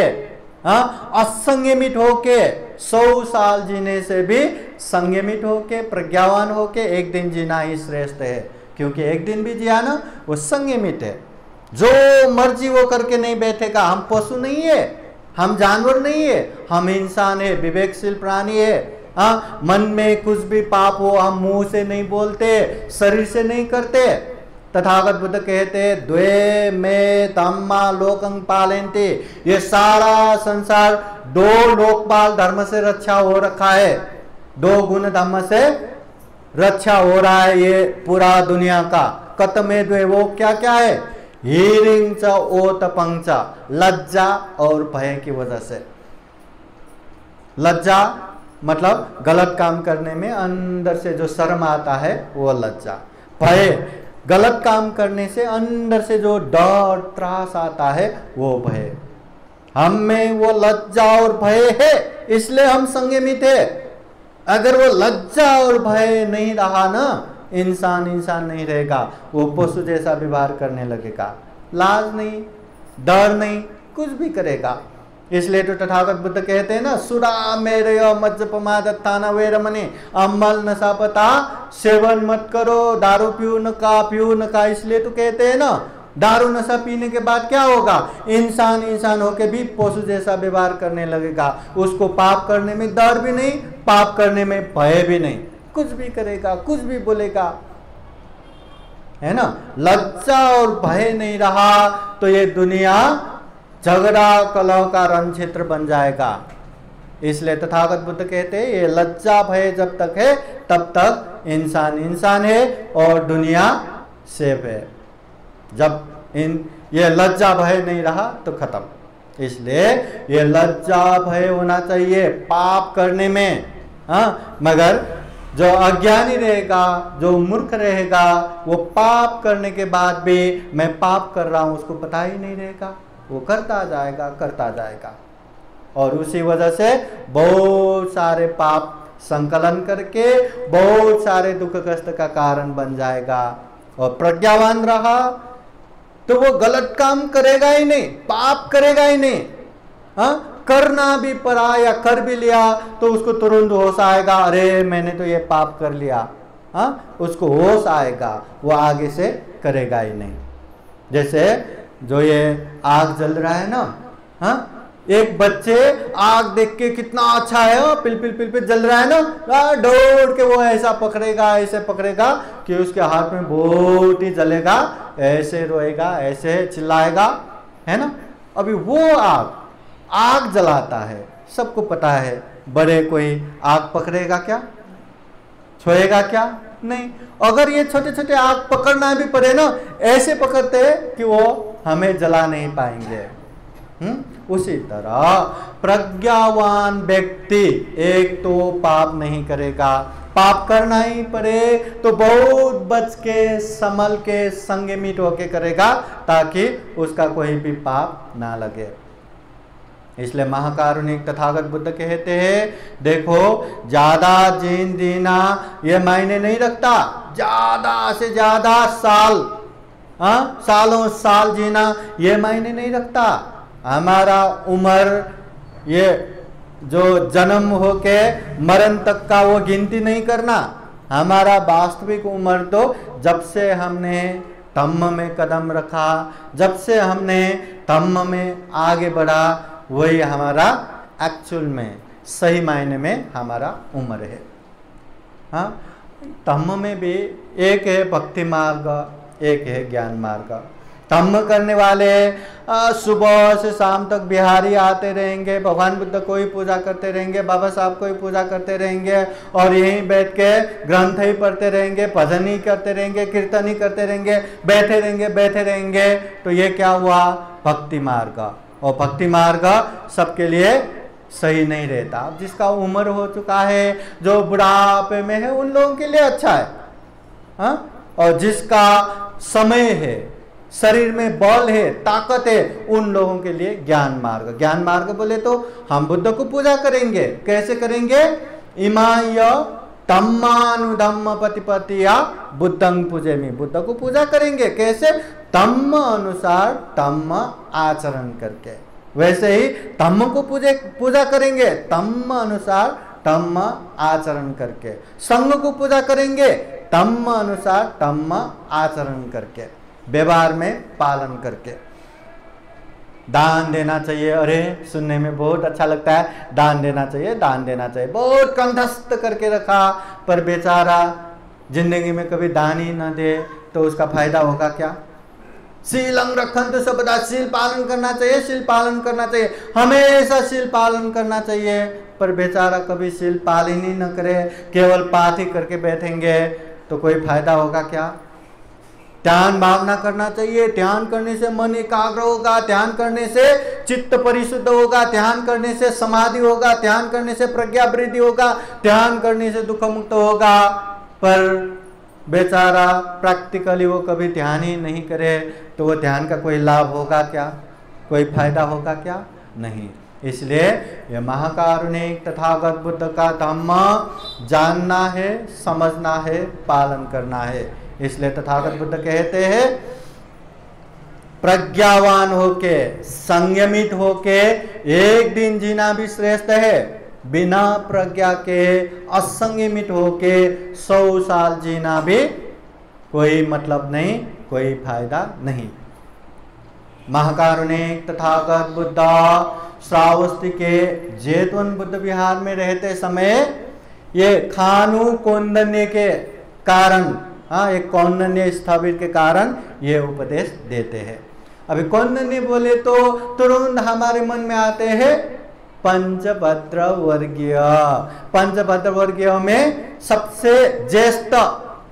असंयमित होके 100 साल जीने से भी संयमित होके, प्रज्ञावान होके एक दिन जीना ही श्रेष्ठ है। क्योंकि एक दिन भी जिया ना, वो संयमित है, जो मर्जी वो करके नहीं बैठेगा। हम पशु नहीं है, हम जानवर नहीं है, हम इंसान है, विवेकशील प्राणी है। हाँ, मन में कुछ भी पाप हो हम मुंह से नहीं बोलते, शरीर से नहीं करते। तथागत बुद्ध कहते द्वे में तम्मा लोकं पालयन्ते, ये सारा संसार 2 लोकपाल धर्म से रक्षा हो रखा है, 2 गुण धर्म से रक्षा हो रहा है ये पूरा दुनिया का। कतमे द्वे, वो क्या क्या है? हीरिंग च ओतपंग च, लज्जा और भय की वजह से। लज्जा मतलब गलत काम करने में अंदर से जो शर्म आता है वो लज्जा। भय, गलत काम करने से अंदर से जो डर त्रास आता है वो भय। हम में वो लज्जा और भय है, इसलिए हम संयमित है। अगर वो लज्जा और भय नहीं रहा ना, इंसान नहीं रहेगा, वो पशु जैसा व्यवहार करने लगेगा, लाज नहीं, डर नहीं, कुछ भी करेगा। इसलिए तो तथागत बुद्ध कहते हैं ना, सुरा मेरे मज्जपमादत्ताना वेरमणि, अम्मल नशा पता सेवन मत करो, दारू पियो न का। इसलिए तो कहते हैं ना, दारू नशा पीने के बाद क्या होगा? इंसान होके भी पशु जैसा व्यवहार करने लगेगा। उसको पाप करने में डर भी नहीं, पाप करने में भय भी नहीं, कुछ भी करेगा, कुछ भी बोलेगा, है ना। लज्जा और भय नहीं रहा तो ये दुनिया झगड़ा कलह का रण क्षेत्र बन जाएगा। इसलिए तथागत बुद्ध कहते हैं ये लज्जा भय जब तक है तब तक इंसान है और दुनिया सेफ है। जब ये लज्जा भय नहीं रहा तो खत्म। इसलिए ये लज्जा भय होना चाहिए पाप करने में। मगर जो अज्ञानी रहेगा, जो मूर्ख रहेगा, वो पाप करने के बाद भी मैं पाप कर रहा हूं उसको पता ही नहीं रहेगा, वो करता जाएगा और उसी वजह से बहुत सारे पाप संकलन करके बहुत सारे दुख कष्ट का कारण बन जाएगा। और प्रज्ञावान रहा तो वो गलत काम करेगा ही नहीं, पाप करेगा ही नहीं। करना भी पड़ा या कर भी लिया तो उसको तुरंत होश आएगा, अरे मैंने तो ये पाप कर लिया। उसको होश आएगा, वो आगे से करेगा ही नहीं। जैसे जो ये आग जल रहा है ना, एक बच्चे आग देख के कितना अच्छा है, पिल जल रहा है ना, दौड़ के वो ऐसा पकड़ेगा, ऐसे पकड़ेगा कि उसके हाथ में बहुत ही जलेगा, ऐसे रोएगा, ऐसे चिल्लाएगा, है ना। अभी वो आग जलाता है, सबको पता है। बड़े कोई आग पकड़ेगा क्या, छोड़ेगा क्या? नहीं। अगर ये छोटे छोटे आग पकड़ना भी पड़े ना, ऐसे पकड़ते कि वो हमें जला नहीं पाएंगे। उसी तरह प्रज्ञावान व्यक्ति एक तो पाप नहीं करेगा, पाप करना ही पड़े तो बहुत बच के संभल के संयमित होके करेगा ताकि उसका कोई भी पाप ना लगे। इसलिए महाकारुणिक तथागत बुद्ध कहते हैं देखो ज्यादा जीन जीना ये मायने नहीं रखता, ज्यादा से ज्यादा सालों साल जीना ये मायने नहीं रखता। हमारा उम्र ये जो जन्म होके मरण तक का वो गिनती नहीं करना। हमारा वास्तविक उम्र तो जब से हमने धम्म में कदम रखा, जब से हमने धम्म में आगे बढ़ा, वही हमारा एक्चुअल में सही मायने में हमारा उम्र है। हाँ, धम्म में भी एक है भक्ति मार्ग, एक है ज्ञान मार्ग। धम्म करने वाले सुबह से शाम तक बिहारी आते रहेंगे, भगवान बुद्ध को ही पूजा करते रहेंगे, बाबा साहब को ही पूजा करते रहेंगे और यहीं बैठ के ग्रंथ ही पढ़ते रहेंगे, भजन ही करते रहेंगे, कीर्तन ही करते रहेंगे, बैठे रहेंगे। तो ये क्या हुआ? भक्ति मार्ग। और भक्ति मार्ग सबके लिए सही नहीं रहता। अब जिसका उम्र हो चुका है, जो बुढ़ापे में है, उन लोगों के लिए अच्छा है। हाँ? और जिसका समय है, शरीर में बल है, ताकत है, उन लोगों के लिए ज्ञान मार्ग। ज्ञान मार्ग बोले तो हम बुद्ध को पूजा करेंगे। कैसे करेंगे? इमाय धम्मानुधम्म प्रतिपत्तिया बुद्धं पूजेमि। बुद्ध को पूजा करेंगे कैसे? धम्म अनुसार धम्म आचरण करके। वैसे ही धम्म को पूजा करेंगे धम्म अनुसार धम्म आचरण करके। संघ को पूजा करेंगे धम्म अनुसार धम्म आचरण करके, व्यवहार में पालन करके। दान देना चाहिए। अरे सुनने में बहुत अच्छा लगता है, दान देना चाहिए, दान देना चाहिए, बहुत कंठस्थ करके रखा, पर बेचारा जिंदगी में कभी दान ही न दे तो उसका फायदा होगा क्या? शीलं रक्षन्तु सर्वदा, शील पालन करना चाहिए, शील पालन करना चाहिए, हमेशा शील पालन करना चाहिए, पर बेचारा कभी शील पालन ही न करे, केवल पाठ ही करके बैठेंगे तो कोई फायदा होगा क्या? ध्यान भावना करना चाहिए। ध्यान करने से मन एकाग्र होगा, ध्यान करने से चित्त परिशुद्ध होगा, ध्यान करने से समाधि होगा, ध्यान करने से प्रज्ञा वृद्धि होगा, ध्यान करने से दुख मुक्त होगा। पर बेचारा प्रैक्टिकली वो कभी ध्यान ही नहीं करे तो वो ध्यान का कोई लाभ होगा क्या? कोई फायदा होगा क्या? नहीं। इसलिए यह महाकारुणिक तथागत बुद्ध का धम्म जानना है, समझना है, पालन करना है। इसलिए तथागत बुद्ध कहते हैं प्रज्ञावान होके, संयमित होके एक दिन जीना भी श्रेष्ठ है, बिना प्रज्ञा के असंयमित होके 100 साल जीना भी कोई मतलब नहीं, कोई फायदा नहीं। महाकारुणिक तथागत बुद्ध श्रावस्ती के जेतवन बुद्ध विहार में रहते समय ये खानु कौंडन्य के कारण, एक कौंडन्य स्थापित के कारण ये उपदेश देते हैं। अभी कौंडन्य बोले तो तुरंत हमारे मन में आते हैं पंचभद्र वर्गीय। पंचभद्र वर्गीय में सबसे ज्येष्ठ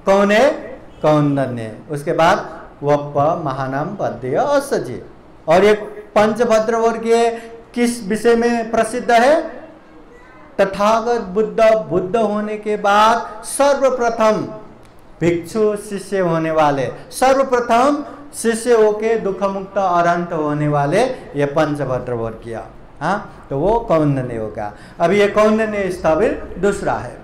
कौन है? कौंडन्य। उसके बाद वप्प, महानाम, पद्य, असजी। और ये पंचभद्र वर्गीय किस विषय में प्रसिद्ध है? तथागत बुद्ध होने के बाद सर्वप्रथम भिक्षु शिष्य होने वाले, सर्वप्रथम शिष्य होके दुख मुक्त अरंत होने वाले ये पंचभद्र वर्गीय। हाँ, तो वो कौंडन्य होगा। अभी ये कौंडन्य स्थापित दूसरा है।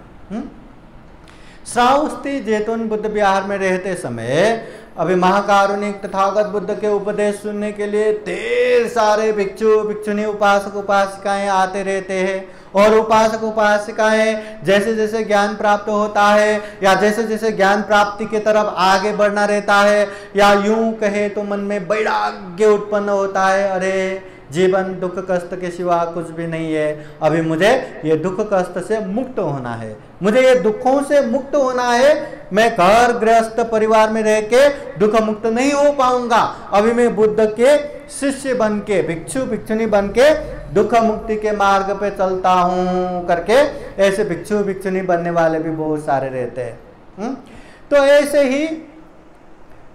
श्रावस्ती जेतवन बुद्ध विहार में रहते समय अभी महाकारुणिक तथागत बुद्ध के उपदेश सुनने के लिए ढेर सारे भिक्षु भिक्षुनी, उपासक उपासिकाएं आते रहते हैं। और उपासक उपासिकाएं जैसे जैसे ज्ञान प्राप्त होता है या जैसे जैसे ज्ञान प्राप्ति के तरफ आगे बढ़ना रहता है, या यूं कहे तो मन में वैराग्य उत्पन्न होता है। अरे जीवन दुख कष्ट के सिवा कुछ भी नहीं है, अभी मुझे ये दुख कष्ट से मुक्त होना है, मुझे ये दुखों से मुक्त होना है। मैं घर गृहस्थ परिवार में रह के दुख मुक्त नहीं हो पाऊंगा, अभी मैं बुद्ध के शिष्य बन के, भिक्षु भिक्षुनी बन के दुख मुक्ति के मार्ग पे चलता हूं करके ऐसे भिक्षु भिक्षुनी बनने वाले भी बहुत सारे रहते हैं। तो ऐसे ही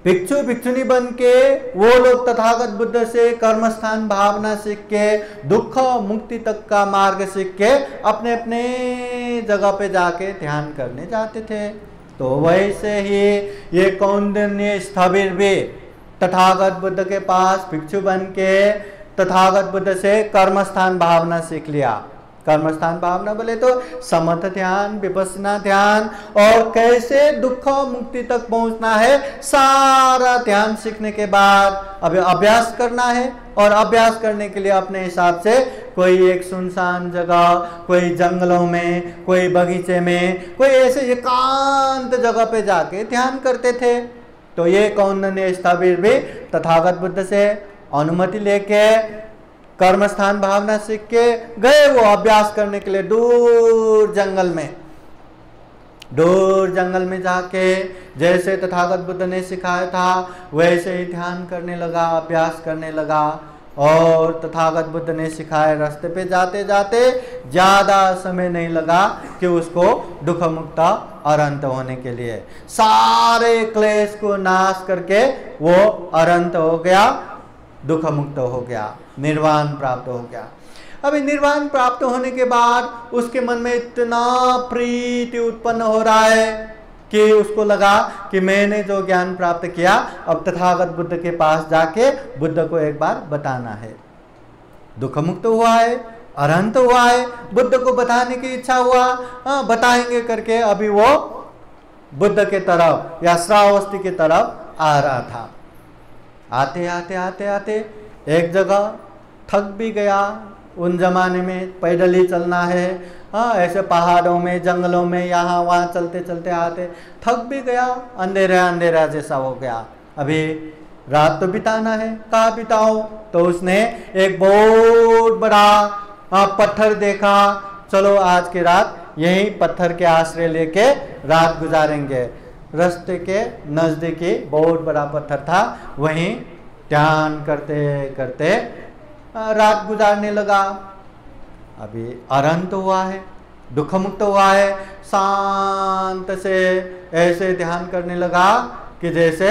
भिक्षु भिक्षुनी बन के वो लोग तथागत बुद्ध से कर्मस्थान भावना सीख के दुख मुक्ति तक का मार्ग सीख के अपने अपने जगह पे जाके ध्यान करने जाते थे। तो वैसे ही ये कौंडिन्य स्थविर भी तथागत बुद्ध के पास भिक्षु बन के तथागत बुद्ध से कर्मस्थान भावना सीख लिया। कर्मस्थान भावना बोले तो समथ ध्यान, विपස්සना ध्यान, और कैसे दुख मुक्ति तक पहुंचना है, सारा ध्यान सीखने के बाद अभी अभ्यास करना है और अभ्यास करने के लिए अपने हिसाब से कोई एक सुनसान जगह, कोई जंगलों में, कोई बगीचे में, कोई ऐसे एकांत जगह पे जाके ध्यान करते थे। तो ये कौंडिन्य स्थविर भी तथागत बुद्ध से अनुमति लेके कर्म स्थान भावना सीख के गए वो अभ्यास करने के लिए दूर जंगल में जाके जैसे तथागत बुद्ध ने सिखाया था वैसे ही ध्यान करने लगा, अभ्यास करने लगा। और तथागत बुद्ध ने सिखाए रास्ते पे जाते जाते ज्यादा समय नहीं लगा कि उसको दुख मुक्त अनंत होने के लिए सारे क्लेश को नाश करके वो अनंत हो गया, दुख मुक्त हो गया, निर्वाण प्राप्त हो गया। अभी निर्वाण प्राप्त होने के बाद उसके मन में इतना प्रीति उत्पन्न हो रहा है कि उसको लगा कि मैंने जो ज्ञान प्राप्त किया अब तथागत बुद्ध के पास जाके बुद्ध को एक बार बताना है। दुख मुक्त हुआ है, अनंत हुआ है, बुद्ध को बताने की इच्छा हुआ, बताएंगे करके अभी वो बुद्ध के तरफ या श्रावस्ती की तरफ आ रहा था। आते आते एक जगह थक भी गया। उन जमाने में पैदल ही चलना है, ऐसे पहाड़ों में जंगलों में यहाँ वहाँ चलते चलते आते थक भी गया, अंधेरा जैसा हो गया। अभी रात तो बिताना है, कहाँ बिताओ? तो उसने एक बहुत बड़ा पत्थर देखा, चलो आज की रात यही पत्थर के आश्रय लेके रात गुजारेंगे। रास्ते के नजदीकी बहुत बड़ा पत्थर था, वहीं ध्यान करते करते रात गुजारने लगा। अभी अनंत हुआ है, दुख मुक्त हुआ है, शांत से ऐसे ध्यान करने लगा कि जैसे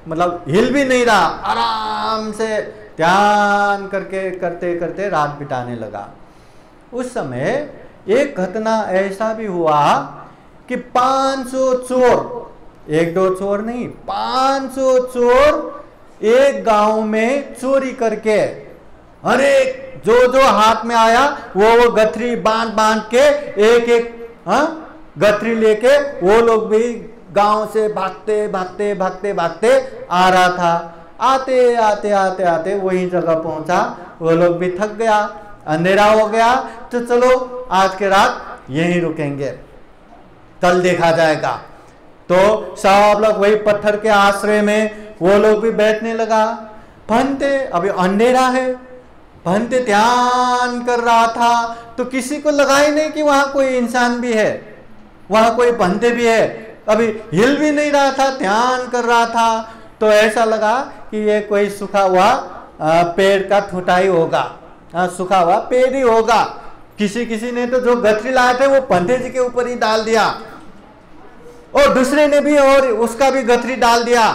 मतलब हिल भी नहीं रहा, आराम से ध्यान करके करते करते रात बिताने लगा। उस समय एक घटना ऐसा भी हुआ कि 500 चोर, एक दो चोर नहीं, 500 चोर एक गांव में चोरी करके अरे जो हाथ में आया वो गठरी बांध के एक गठरी लेके वो लोग भी गांव से भागते आ रहा था। आते वही जगह पहुंचा, वो लोग भी थक गया, अंधेरा हो गया, तो चलो आज के रात यहीं रुकेंगे, कल देखा जाएगा। तो सब लोग वही पत्थर के आश्रय में वो लोग भी बैठने लगा। भंते अभी अंधेरा है, भंते ध्यान कर रहा था तो किसी को लगा ही नहीं कि वहां कोई इंसान भी है, वहां कोई भंते भी है। अभी हिल भी नहीं रहा था, ध्यान कर रहा था, तो ऐसा लगा कि ये कोई सूखा हुआ पेड़ का ठूठा ही होगा, सूखा हुआ पेड़ ही होगा। किसी ने तो जो गठरी लाए थे वो भंते जी के ऊपर ही डाल दिया, और दूसरे ने भी और उसका भी गठरी डाल दिया,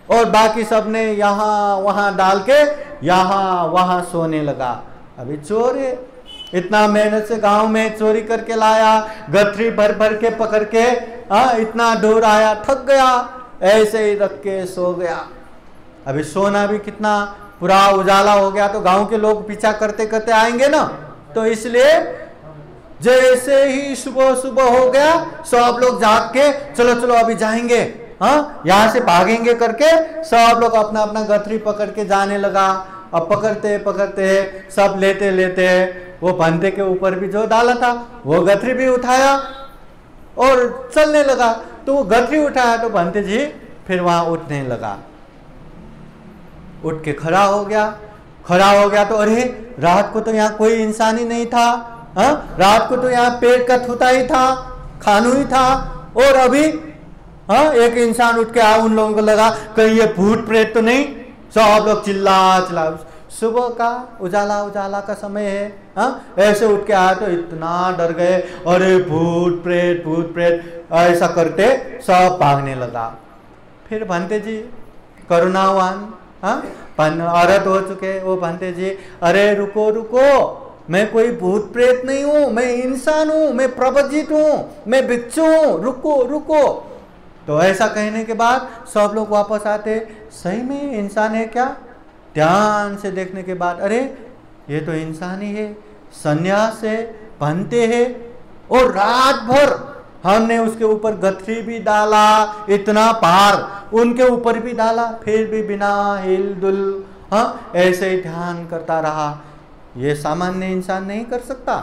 और बाकी सब ने यहाँ वहां डाल के यहाँ वहां सोने लगा। अभी चोर है, इतना मेहनत से गांव में चोरी करके लाया, गठरी भर के पकड़ के इतना दूर आया, थक गया, ऐसे ही रख के सो गया। अभी सोना भी कितना पूरा उजाला हो गया, तो गांव के लोग पीछा करते करते आएंगे ना, तो इसलिए जैसे ही सुबह हो गया सब लोग जाग के चलो अभी जाएंगे, यहाँ से भागेंगे करके सब लोग अपना गठरी पकड़ के जाने लगा। अब पकड़ते सब लेते वो भंते के ऊपर भी जो डाला था वो गठरी भी उठाया और चलने लगा। तो वो गठरी उठाया तो भंते जी फिर वहां उठने लगा, उठ के खड़ा हो गया तो अरे रात को तो यहाँ कोई इंसान ही नहीं था, रात को तो यहाँ पेड़ का ठूठा ही था, खानू ही था, और अभी एक इंसान उठ के आया। उन लोगों को लगा कहीं ये भूत प्रेत तो नहीं, सब लोग चिल्ला सुबह का उजाला का समय है, ऐसे उठ के आया तो इतना डर गए, अरे भूत प्रेत ऐसा करते सब भागने लगा। फिर भंते जी करुणावान औरत हो चुके, वो भंते जी अरे रुको, मैं कोई भूत प्रेत नहीं हूं, मैं इंसान हूं, मैं प्रवजित हूं, मैं भिक्षु हूं, रुको। तो ऐसा कहने के बाद सब लोग वापस आते, सही में इंसान है क्या? ध्यान से देखने के बाद अरे ये तो इंसान ही है, सन्यास है, भंते है, और रात भर हमने उसके ऊपर गठरी भी डाला, इतना भार उनके ऊपर भी डाला, फिर भी बिना हिल डुल हाँ, ऐसे ही ध्यान करता रहा। ये सामान्य इंसान नहीं कर सकता।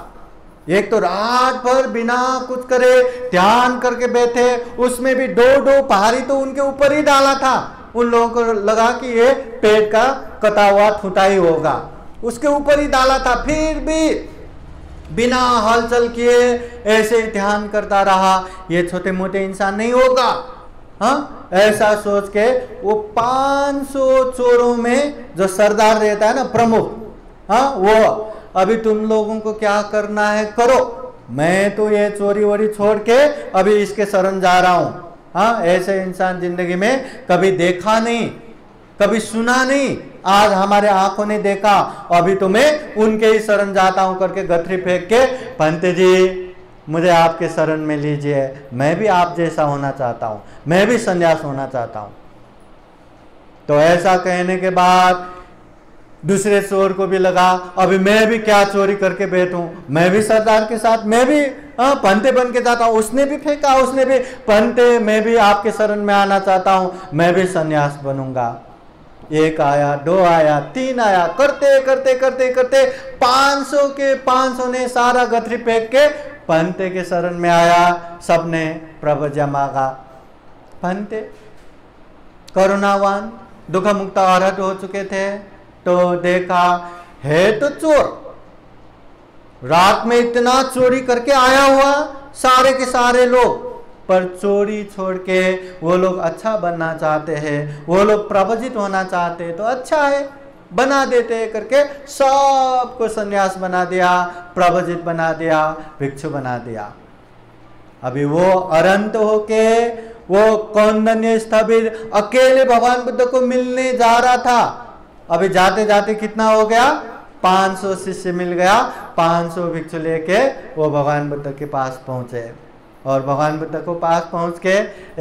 एक तो रात भर बिना कुछ करे ध्यान करके बैठे, उसमें भी दो पहाड़ी तो उनके ऊपर ही डाला था। उन लोगों को लगा कि ये पेट का कटा हुआ ठूटा ही होगा, उसके ऊपर ही डाला था, फिर भी बिना हलचल किए ऐसे ही ध्यान करता रहा। ये छोटे मोटे इंसान नहीं होगा। हाँ, ऐसा सोच के वो 500 चोरों में जो सरदार रहता है ना, प्रमुख, हाँ, वो अभी तुम लोगों को क्या करना है करो, मैं तो ये चोरी वोरी छोड़ के अभी इसके शरण जा रहा हूं। हाँ, ऐसे इंसान जिंदगी में कभी देखा नहीं, कभी सुना नहीं, आज हमारे आंखों ने देखा, अभी तो मैं उनके ही शरण जाता हूं करके गठरी फेंक के, पंते जी मुझे आपके शरण में लीजिए, मैं भी आप जैसा होना चाहता हूं, मैं भी संन्यास होना चाहता हूं। तो ऐसा कहने के बाद दूसरे चोर को भी लगा, अभी मैं भी क्या चोरी करके बैठूं, मैं भी सरदार के साथ, मैं भी पंते बन के जाता हूं। उसने भी फेंका, उसने भी, पंते मैं भी आपके शरण में आना चाहता हूं, मैं भी संन्यास बनूंगा। एक आया, 2 आया, 3 आया, करते करते करते करते 500 के 500 ने सारा गठरी फेंक के पंते के शरण में आया। सबने प्रवज्ञा मांगा। पंते करुणावान, दुख मुक्त अर्हत हो चुके थे, तो देखा है तो चोर, रात में इतना चोरी करके आया हुआ सारे के सारे लोग, पर चोरी छोड़ के वो लोग अच्छा बनना चाहते हैं, वो लोग प्रवजित होना चाहते हैं, तो अच्छा है बना देते करके सबको सन्यास बना दिया, प्रवजित बना दिया, भिक्षु बना दिया। अभी वो अरंत होके वो कौंडन्य स्थविर अकेले भगवान बुद्ध को मिलने जा रहा था। अभी जाते जाते कितना हो गया, 500 शिष्य मिल गया, 500 भिक्षु लेके वो भगवान बुद्ध के पास पहुंचे। और भगवान बुद्ध को पास पहुंच के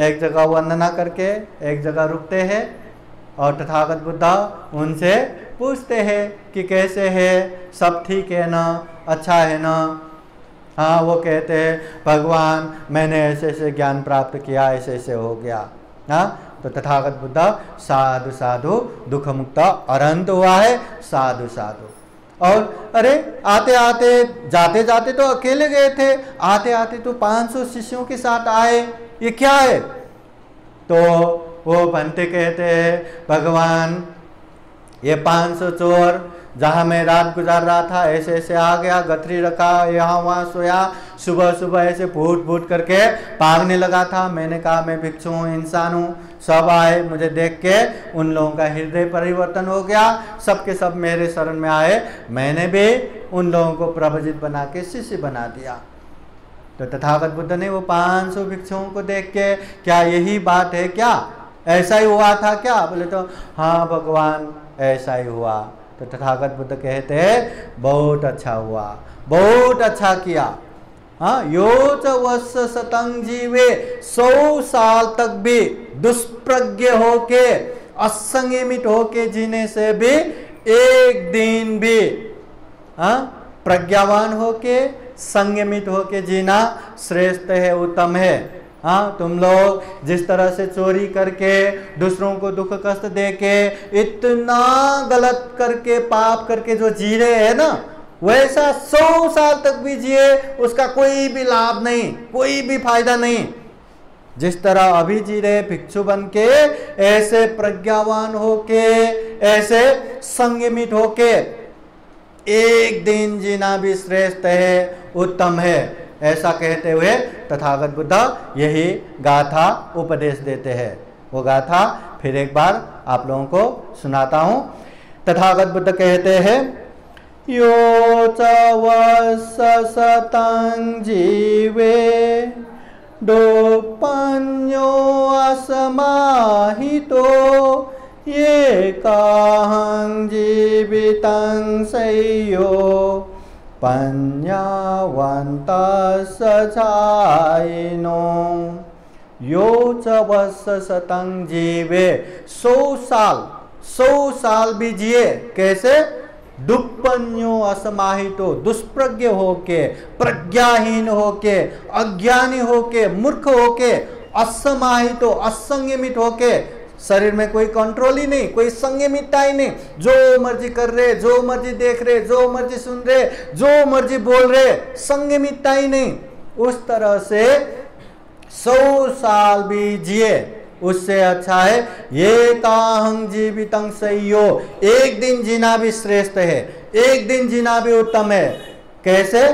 एक जगह वंदना करके एक जगह रुकते हैं, और तथागत बुद्ध उनसे पूछते हैं कि कैसे है, सब ठीक है ना, अच्छा है ना। हाँ, वो कहते हैं भगवान मैंने ऐसे ऐसे ज्ञान प्राप्त किया, ऐसे ऐसे हो गया। हाँ, तो तथागत बुद्ध साधु साधु दुख मुक्त अरंत हुआ है, साधु साधु। और अरे आते आते जाते जाते तो अकेले गए थे, आते आते तो 500 शिष्यों के साथ आए, ये क्या है? तो वो बनते कहते हैं भगवान ये 500 चोर जहाँ मैं रात गुजार रहा था ऐसे ऐसे आ गया, गठरी रखा, यहाँ वहाँ सोया, सुबह सुबह ऐसे फूट फूट करके भागने लगा था। मैंने कहा मैं भिक्षु हूँ, इंसान हूँ। सब आए, मुझे देख के उन लोगों का हृदय परिवर्तन हो गया, सबके सब मेरे शरण में आए, मैंने भी उन लोगों को प्रवजित बना के शिष्य बना दिया। तो तथागत बुद्ध ने वो 500 भिक्षुओं को देख के, क्या यही बात है क्या, ऐसा ही हुआ था क्या? बोले तो हाँ भगवान ऐसा ही हुआ। तो तथागत बुद्ध कहते हैं बहुत अच्छा हुआ, बहुत अच्छा किया। हाँ, यो च वर्ष शतंग जीवे, 100 साल तक भी दुष्प्रज्ञ होके असंयमित होके जीने से भी एक दिन भी प्रज्ञावान होके संयमित होके जीना श्रेष्ठ है, उत्तम है। हाँ, तुम लोग जिस तरह से चोरी करके दूसरों को दुख कष्ट देके इतना गलत करके पाप करके जो जी रहे हैं ना, वैसा 100 साल तक भी जिए उसका कोई भी लाभ नहीं, कोई भी फायदा नहीं। जिस तरह अभी जी रहे भिक्षु बन के, ऐसे प्रज्ञावान होके, ऐसे संयमित होके एक दिन जीना भी श्रेष्ठ है, उत्तम है। ऐसा कहते हुए तथागत बुद्ध यही गाथा उपदेश देते हैं। वो गाथा फिर एक बार आप लोगों को सुनाता हूँ। तथागत बुद्ध कहते हैं यो च वर्ष शतं जीवे दोपन्यो असमाहितो ये काहं जीवितं सय्यो पन्यावंत सचाइनो। यो च वर्ष शतं जीवे, 100 साल भी जिए। कैसे? दुप्पन्यो असमाहितो, दुष्प्रज्ञ होके, प्रज्ञाहीन होके, अज्ञानी होके, मूर्ख होके, असमाहितो असंयमित होके शरीर में कोई कंट्रोल ही नहीं, कोई संयमितता ही नहीं, जो मर्जी कर रहे, जो मर्जी देख रहे, जो मर्जी सुन रहे, जो मर्जी बोल रहे, संयमितता ही नहीं। उस तरह से 100 साल भी जिए, उससे अच्छा है ये काहं जीवितं सह्यो, एक दिन जीना भी श्रेष्ठ है, एक दिन जीना भी उत्तम है। कैसे?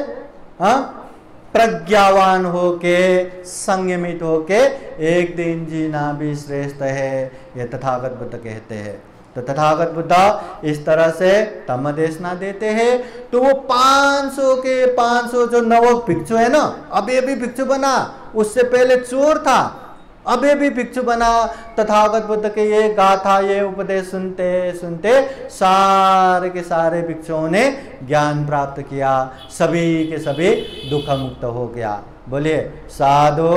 प्रज्ञावान होके, संयमित होके एक दिन जीना भी श्रेष्ठ है, ये तथागत बुद्ध कहते हैं। तो तथागत बुद्ध इस तरह से धम्म देशना देते हैं। तो वो 500 के 500 जो नवक भिक्षु है ना, अभी अभी भिक्षु बना, उससे पहले चोर था, अभी भी भिक्षु बना, तथागत बुद्ध के ये गाथा, ये उपदेश सुनते सुनते सारे के सारे भिक्षुओं ने ज्ञान प्राप्त किया, सभी के सभी दुख मुक्त हो गया। बोलिए साधु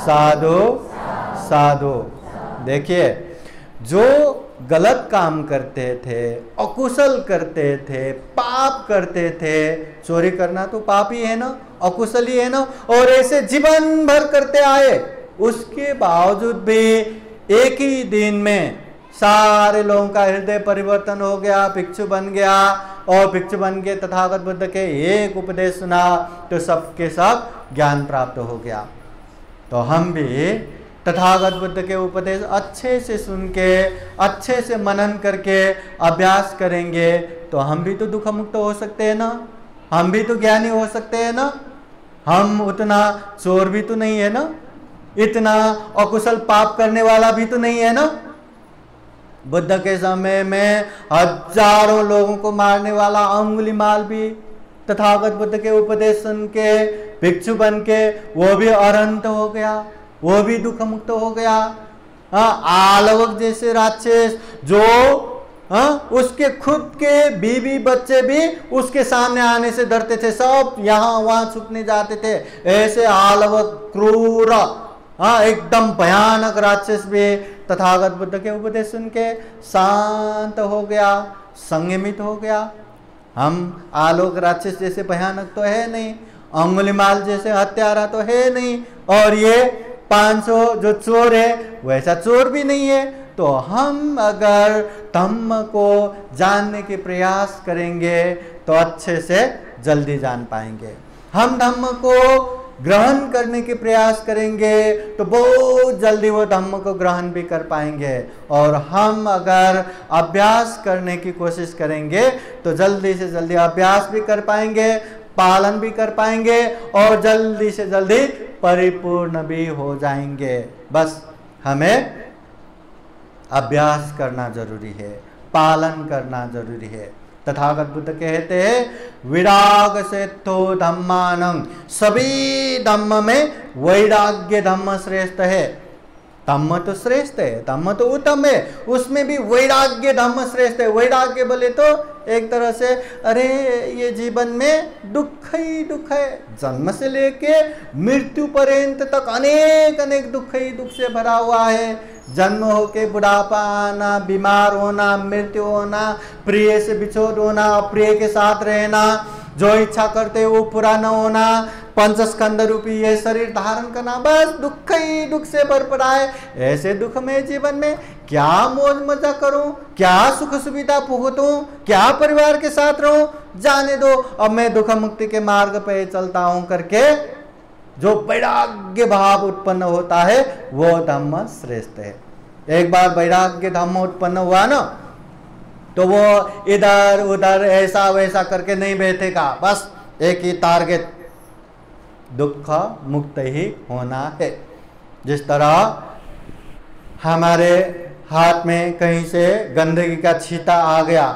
साधु साधु। देखिए, जो गलत काम करते थे, अकुशल करते थे, पाप करते थे, चोरी करना तो पाप ही है ना, अकुशल ही है ना, और ऐसे जीवन भर करते आए, उसके बावजूद भी एक ही दिन में सारे लोगों का हृदय परिवर्तन हो गया, भिक्षु बन गया, और भिक्षु बन के तथागत बुद्ध के एक उपदेश सुना तो सबके सब ज्ञान प्राप्त हो गया। तो हम भी तथागत बुद्ध के उपदेश अच्छे से सुन के, अच्छे से मनन करके अभ्यास करेंगे तो हम भी तो दुख मुक्त हो सकते हैं ना, हम भी तो ज्ञानी हो सकते हैं ना। हम उतना चोर भी तो नहीं है ना, इतना अकुशल पाप करने वाला भी तो नहीं है ना। बुद्ध के समय में हजारों लोगों को मारने वाला अंगुलीमाल भी तथागत बुद्ध के उपदेश सुन के भिक्षु बन के वो भी अरहंत हो गया, वो भी दुख मुक्त हो गया। आलवक जैसे राक्षस जो उसके खुद के बीवी बच्चे भी उसके सामने आने से डरते थे, सब यहाँ वहां छुपने जाते थे, ऐसे आलवक क्रूर एकदम भयानक राक्षस भी तथागत बुद्ध के उपदेश सुन के शांत हो गया, संयमित हो गया। हम आलोक राक्षस जैसे भयानक तो है नहीं, अंगुलीमाल जैसे हत्यारा तो है नहीं, और ये 500 जो चोर है वैसा चोर भी नहीं है। तो हम अगर धम्म को जानने के प्रयास करेंगे तो अच्छे से जल्दी जान पाएंगे। हम धम्म को ग्रहण करने के प्रयास करेंगे तो बहुत जल्दी वो धम्म को ग्रहण भी कर पाएंगे, और हम अगर अभ्यास करने की कोशिश करेंगे तो जल्दी से जल्दी अभ्यास भी कर पाएंगे, पालन भी कर पाएंगे, और जल्दी से जल्दी परिपूर्ण भी हो जाएंगे। बस हमें अभ्यास करना जरूरी है, पालन करना जरूरी है। तथागत बुद्ध कहते हैं विराग से तो धम्मानं, सभी धम्म में वैराग्य धम्म श्रेष्ठ है। धम्म तो श्रेष्ठ है, धम्म तो उत्तम है, उसमें भी वैराग्य धम्म श्रेष्ठ है। वैराग्य बोले तो एक तरह से अरे ये जीवन में दुख ही दुख है, जन्म से लेके मृत्यु पर्यंत तक अनेक अनेक दुख ही दुख से भरा हुआ है। जन्म होके बुढ़ापा आना, बीमार होना, मृत्यु होना, प्रिय से बिछोड़ होना, अप्रिय के साथ रहना, जो इच्छा करते वो पूरा न होना, पंचस्कंद रूपी ये शरीर धारण करना, बस दुख ही दुख से भर पड़ा है। ऐसे दुख में जीवन में क्या मौज मजा करूं, क्या सुख सुविधा भुगतूं, क्या परिवार के साथ रहूं, जाने दो, अब मैं दुख मुक्ति के मार्ग पे चलता हूं करके जो वैराग्य भाव उत्पन्न होता है वो धम्म श्रेष्ठ है। एक बार वैराग्य धम्म उत्पन्न हुआ ना तो वो इधर उधर ऐसा वैसा करके नहीं बैठेगा, बस एक ही टारगेट, दुख मुक्त ही होना है। जिस तरह हमारे हाथ में कहीं से गंदगी का छींटा आ गया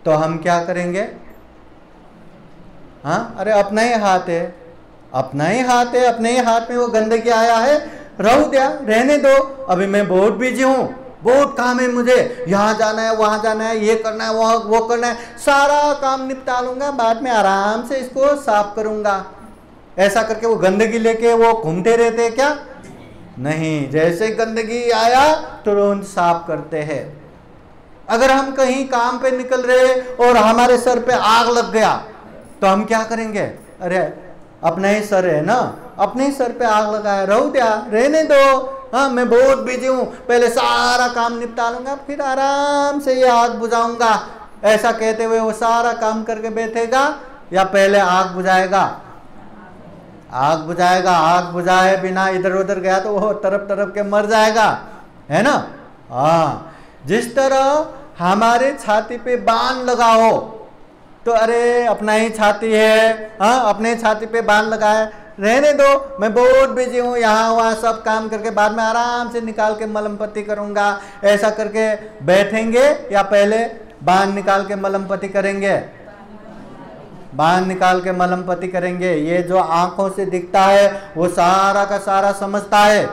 तो हम क्या करेंगे? अरे अपना ही हाथ है, अपना ही हाथ है, अपने ही हाथ में वो गंदगी आया है, रहने दो, अभी मैं बहुत बिजी हूँ, बहुत काम है मुझे, यहाँ जाना है, वहाँ जाना है, ये करना है, वो करना है, सारा काम निपटा लूंगा, बाद में आराम से इसको साफ करूंगा। ऐसा करके वो गंदगी लेके वो घूमते रहते क्या? नहीं, जैसे गंदगी आया तुरंत साफ करते हैं। अगर हम कहीं काम पे निकल रहे और हमारे सर पे आग लग गया तो हम क्या करेंगे? अरे अपना ही सर है ना, अपने ही सर पे आग लगाया, रहने दो, हाँ मैं बहुत बिजी हूँ, पहले सारा काम निपटा लूंगा फिर आराम से ये आग बुझाऊंगा, ऐसा कहते हुए वो सारा काम करके बैठेगा या पहले आग बुझाएगा? आग बुझाएगा। आग बुझाए बिना इधर उधर गया तो वो तरफ तरफ के मर जाएगा, है ना। हाँ, जिस तरह हमारे छाती पे बाण लगाओ तो अरे अपना ही छाती है, हाँ अपने छाती पे बाण लगाए, रहने दो मैं बहुत बिजी हूँ, यहाँ वहाँ सब काम करके बाद में आराम से निकाल के मलम पट्टी करूँगा, ऐसा करके बैठेंगे या पहले बाण निकाल के मलम पट्टी करेंगे? बाण निकाल के मलम पट्टी करेंगे। ये जो आंखों से दिखता है वो सारा का सारा समझता है।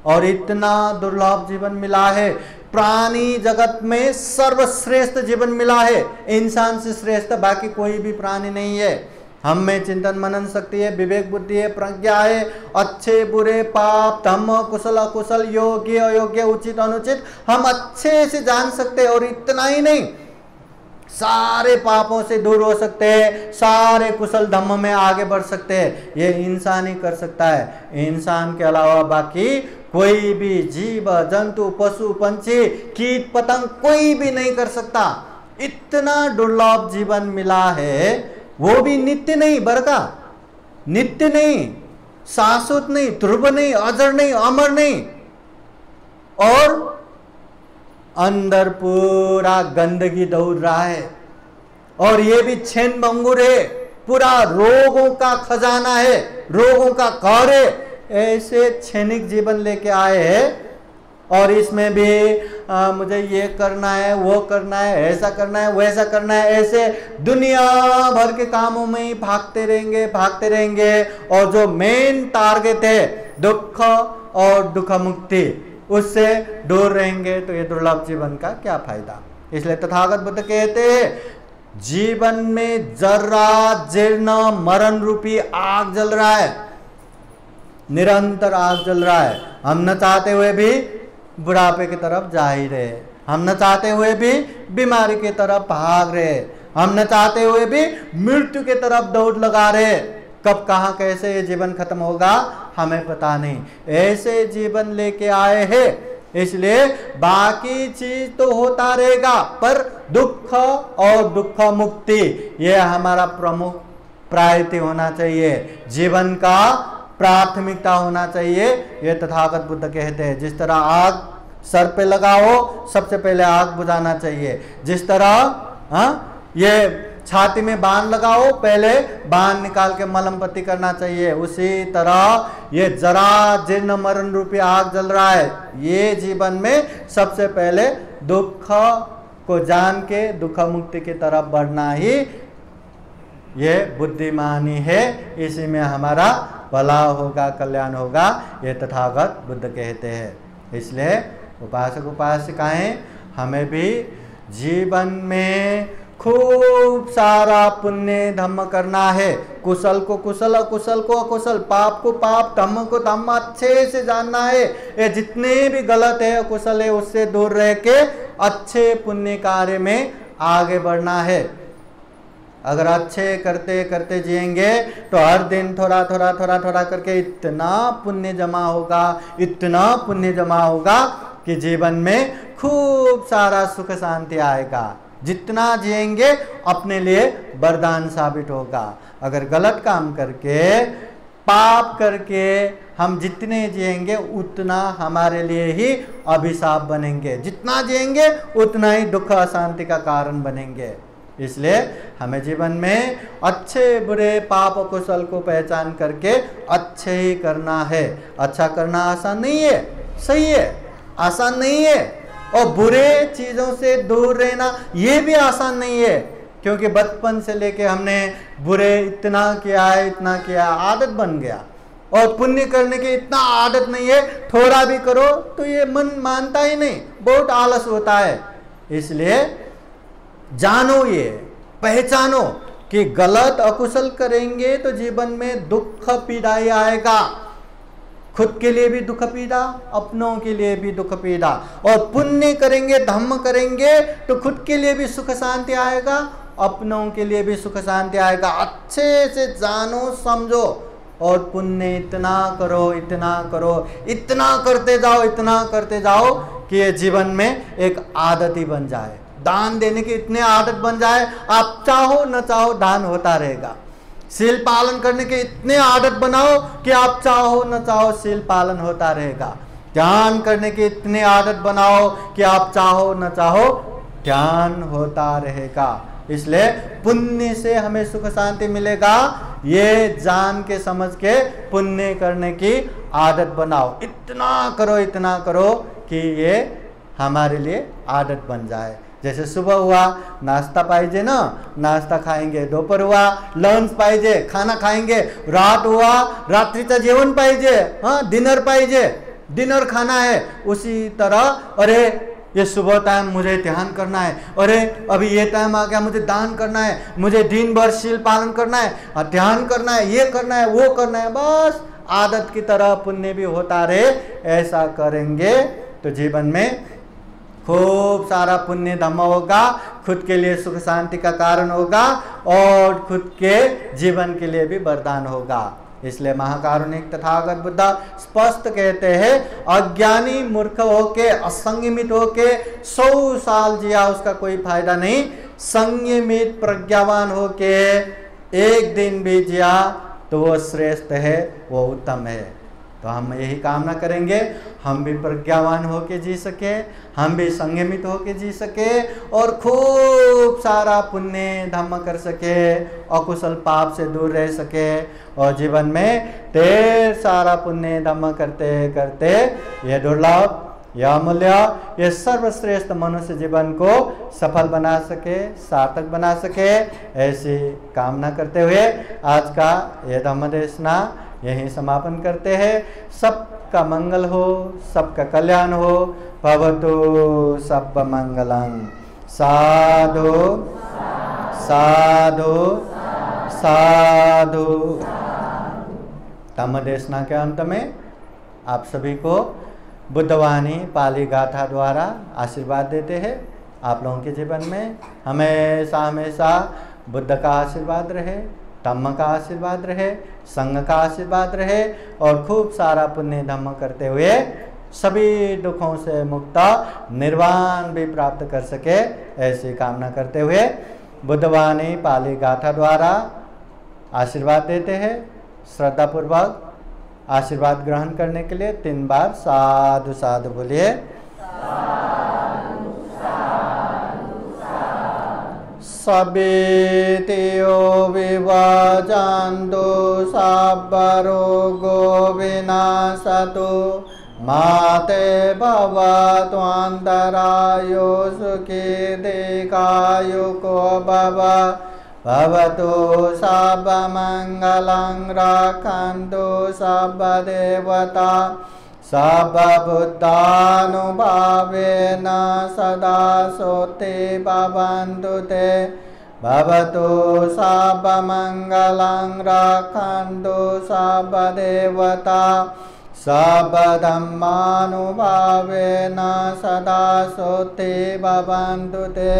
और इतना दुर्लभ जीवन मिला है, प्राणी जगत में सर्वश्रेष्ठ जीवन मिला है, इंसान से श्रेष्ठ बाकी कोई भी प्राणी नहीं है। हम में चिंतन मनन शक्ति है, विवेक बुद्धि है, प्रज्ञा है, अच्छे बुरे पाप धर्म कुशल अकुशल योग्य अयोग्य उचित अनुचित हम अच्छे से जान सकते हैं। और इतना ही नहीं, सारे पापों से दूर हो सकते हैं, सारे कुशल धम्म में आगे बढ़ सकते हैं। ये इंसान ही कर सकता है। इंसान के अलावा बाकी कोई भी जीव जंतु पशु पंछी कीट पतंग कोई भी नहीं कर सकता। इतना दुर्लभ जीवन मिला है, वो भी नित्य नहीं बरका, नित्य नहीं, शाश्वत नहीं, ध्रुव नहीं, अजर नहीं, अमर नहीं, और अंदर पूरा गंदगी दौड़ रहा है। और ये भी छेन भंगुर है, पूरा रोगों का खजाना है, रोगों का घर है। ऐसे क्षणिक जीवन लेके आए हैं और इसमें भी मुझे ये करना है, वो करना है, ऐसा करना है, वैसा करना है, ऐसे दुनिया भर के कामों में ही भागते रहेंगे। और जो मेन टारगेट है दुख और दुख मुक्ति, उससे दूर रहेंगे तो ये दुर्लभ जीवन का क्या फायदा। इसलिए तथागत बुद्ध कहते हैं जीवन में जरा जीर्ण मरण रूपी आग जल रहा है, निरंतर आग जल रहा है। हम न चाहते हुए भी बुढ़ापे की तरफ जा ही रहे, हम न चाहते हुए भी बीमारी की तरफ भाग रहे, हम न चाहते हुए भी मृत्यु की तरफ दौड़ लगा रहे। कब कहाँ कैसे ये जीवन खत्म होगा हमें पता नहीं। ऐसे जीवन लेके आए हैं, इसलिए बाकी चीज तो होता रहेगा, पर दुख और दुख मुक्ति ये हमारा प्रमुख प्रायोरिटी होना चाहिए, जीवन का प्राथमिकता होना चाहिए। ये तथागत बुद्ध कहते हैं जिस तरह आग सर पे लगाओ सबसे पहले आग बुझाना चाहिए, जिस तरह ये छाती में बाण लगाओ पहले बाण निकाल के मलम पट्टी करना चाहिए, उसी तरह ये जरा जीर्ण मरण रूपी आग जल रहा है। ये जीवन में सबसे पहले दुख को जान के दुख मुक्ति की तरफ बढ़ना ही ये बुद्धिमानी है, इसी में हमारा भला होगा, कल्याण होगा, ये तथागत बुद्ध कहते हैं। इसलिए उपासक उपासिकाएं हमें भी जीवन में खूब सारा पुण्य धम्म करना है, कुशल को कुशल, अकुशल को अकुशल, पाप को पाप, धम्म को धम्म अच्छे से जानना है। ये जितने भी गलत है अकुशल है उससे दूर रह के अच्छे पुण्य कार्य में आगे बढ़ना है। अगर अच्छे करते करते जिएंगे तो हर दिन थोड़ा थोड़ा थोड़ा थोड़ा करके इतना पुण्य जमा होगा, इतना पुण्य जमा होगा कि जीवन में खूब सारा सुख शांति आएगा। जितना जिएंगे अपने लिए वरदान साबित होगा। अगर गलत काम करके पाप करके हम जितने जिएंगे उतना हमारे लिए ही अभिशाप बनेंगे, जितना जिएंगे उतना ही दुख अशांति का कारण बनेंगे। इसलिए हमें जीवन में अच्छे बुरे पाप कुशल को पहचान करके अच्छे ही करना है। अच्छा करना आसान नहीं है, सही है, आसान नहीं है, और बुरे चीज़ों से दूर रहना ये भी आसान नहीं है, क्योंकि बचपन से लेके हमने बुरे इतना किया है, इतना किया, आदत बन गया। और पुण्य करने की इतना आदत नहीं है, थोड़ा भी करो तो ये मन मानता ही नहीं, बहुत आलस होता है। इसलिए जानो, ये पहचानो कि गलत अकुशल करेंगे तो जीवन में दुख पीड़ा ही आएगा, खुद के लिए भी दुख पीड़ा, अपनों के लिए भी दुख पीड़ा। और पुण्य करेंगे, धम्म करेंगे तो खुद के लिए भी सुख शांति आएगा, अपनों के लिए भी सुख शांति आएगा। अच्छे से जानो समझो और पुण्य इतना करो, इतना करो, इतना करते जाओ कि ये जीवन में एक आदत ही बन जाए। दान देने की इतने आदत बन जाए, आप चाहो न चाहो दान होता रहेगा। शील पालन करने की इतने आदत बनाओ कि आप चाहो न चाहो शील पालन होता रहेगा। ध्यान करने की इतनी आदत बनाओ कि आप चाहो न चाहो ध्यान होता रहेगा। इसलिए पुण्य से हमें सुख शांति मिलेगा, ये जान के समझ के पुण्य करने की आदत बनाओ। इतना करो कि ये हमारे लिए आदत बन जाए। जैसे सुबह हुआ नाश्ता पाइजे ना, नाश्ता खाएंगे, दोपहर हुआ लंच पाइजे, खाना खाएंगे, रात हुआ रात्रीचं जेवण पाइजे, हाँ डिनर पाइजे, डिनर खाना है। उसी तरह अरे ये सुबह टाइम मुझे ध्यान करना है, अरे अभी ये टाइम आ गया मुझे दान करना है, मुझे दिन भर शील पालन करना है, ध्यान करना है, ये करना है, वो करना है। बस आदत की तरह पुण्य भी होता रहे। ऐसा करेंगे तो जीवन में खूब सारा पुण्य धर्म होगा, खुद के लिए सुख शांति का कारण होगा और खुद के जीवन के लिए भी वरदान होगा। इसलिए महाकारुणिक तथागत बुद्ध स्पष्ट कहते हैं, अज्ञानी मूर्ख होके, असंयमित होके 100 साल जिया उसका कोई फायदा नहीं। संयमित प्रज्ञावान होके एक दिन भी जिया तो वो श्रेष्ठ है, वो उत्तम है। तो हम यही कामना करेंगे, हम भी प्रज्ञावान होके जी सके, हम भी संयमित होके जी सके और खूब सारा पुण्य धर्म कर सके, अकुशल पाप से दूर रह सके और जीवन में ढेर सारा पुण्य धर्म करते करते यह दुर्लभ, यह अमूल्य, यह सर्वश्रेष्ठ मनुष्य जीवन को सफल बना सके, सार्थक बना सके। ऐसी कामना करते हुए आज का यह धम्म देशना यहीं समापन करते हैं। सबका मंगल हो, सबका कल्याण हो। भवतु सब मंगलं। साधु साधु साधु। धम्म देशना के अंत में आप सभी को बुद्धवाणी पाली गाथा द्वारा आशीर्वाद देते हैं। आप लोगों के जीवन में हमेशा हमेशा बुद्ध का आशीर्वाद रहे, धम्म का आशीर्वाद रहे, संघ का आशीर्वाद रहे और खूब सारा पुण्य धम्म करते हुए सभी दुखों से मुक्त निर्वाण भी प्राप्त कर सके, ऐसी कामना करते हुए बुद्धवाणी पाली गाथा द्वारा आशीर्वाद देते हैं। श्रद्धापूर्वक आशीर्वाद ग्रहण करने के लिए 3 बार साधु साधु बोलिए। सवेतियो विवाजान्तो साब्बरोगो विनाशतो माते भवत्वन्तरायो सुखी दीर्घायुको भव। भवतु सर्वमङ्गलं रक्षन्तु सर्वदेवता सर्वबुद्धानुभावेन सदा सोते भवन्तु ते। भवतु सर्वमङ्गलं रक्षन्तु सर्वदेवता सर्वधर्मानुभावेन सदा सोते भवन्तु ते।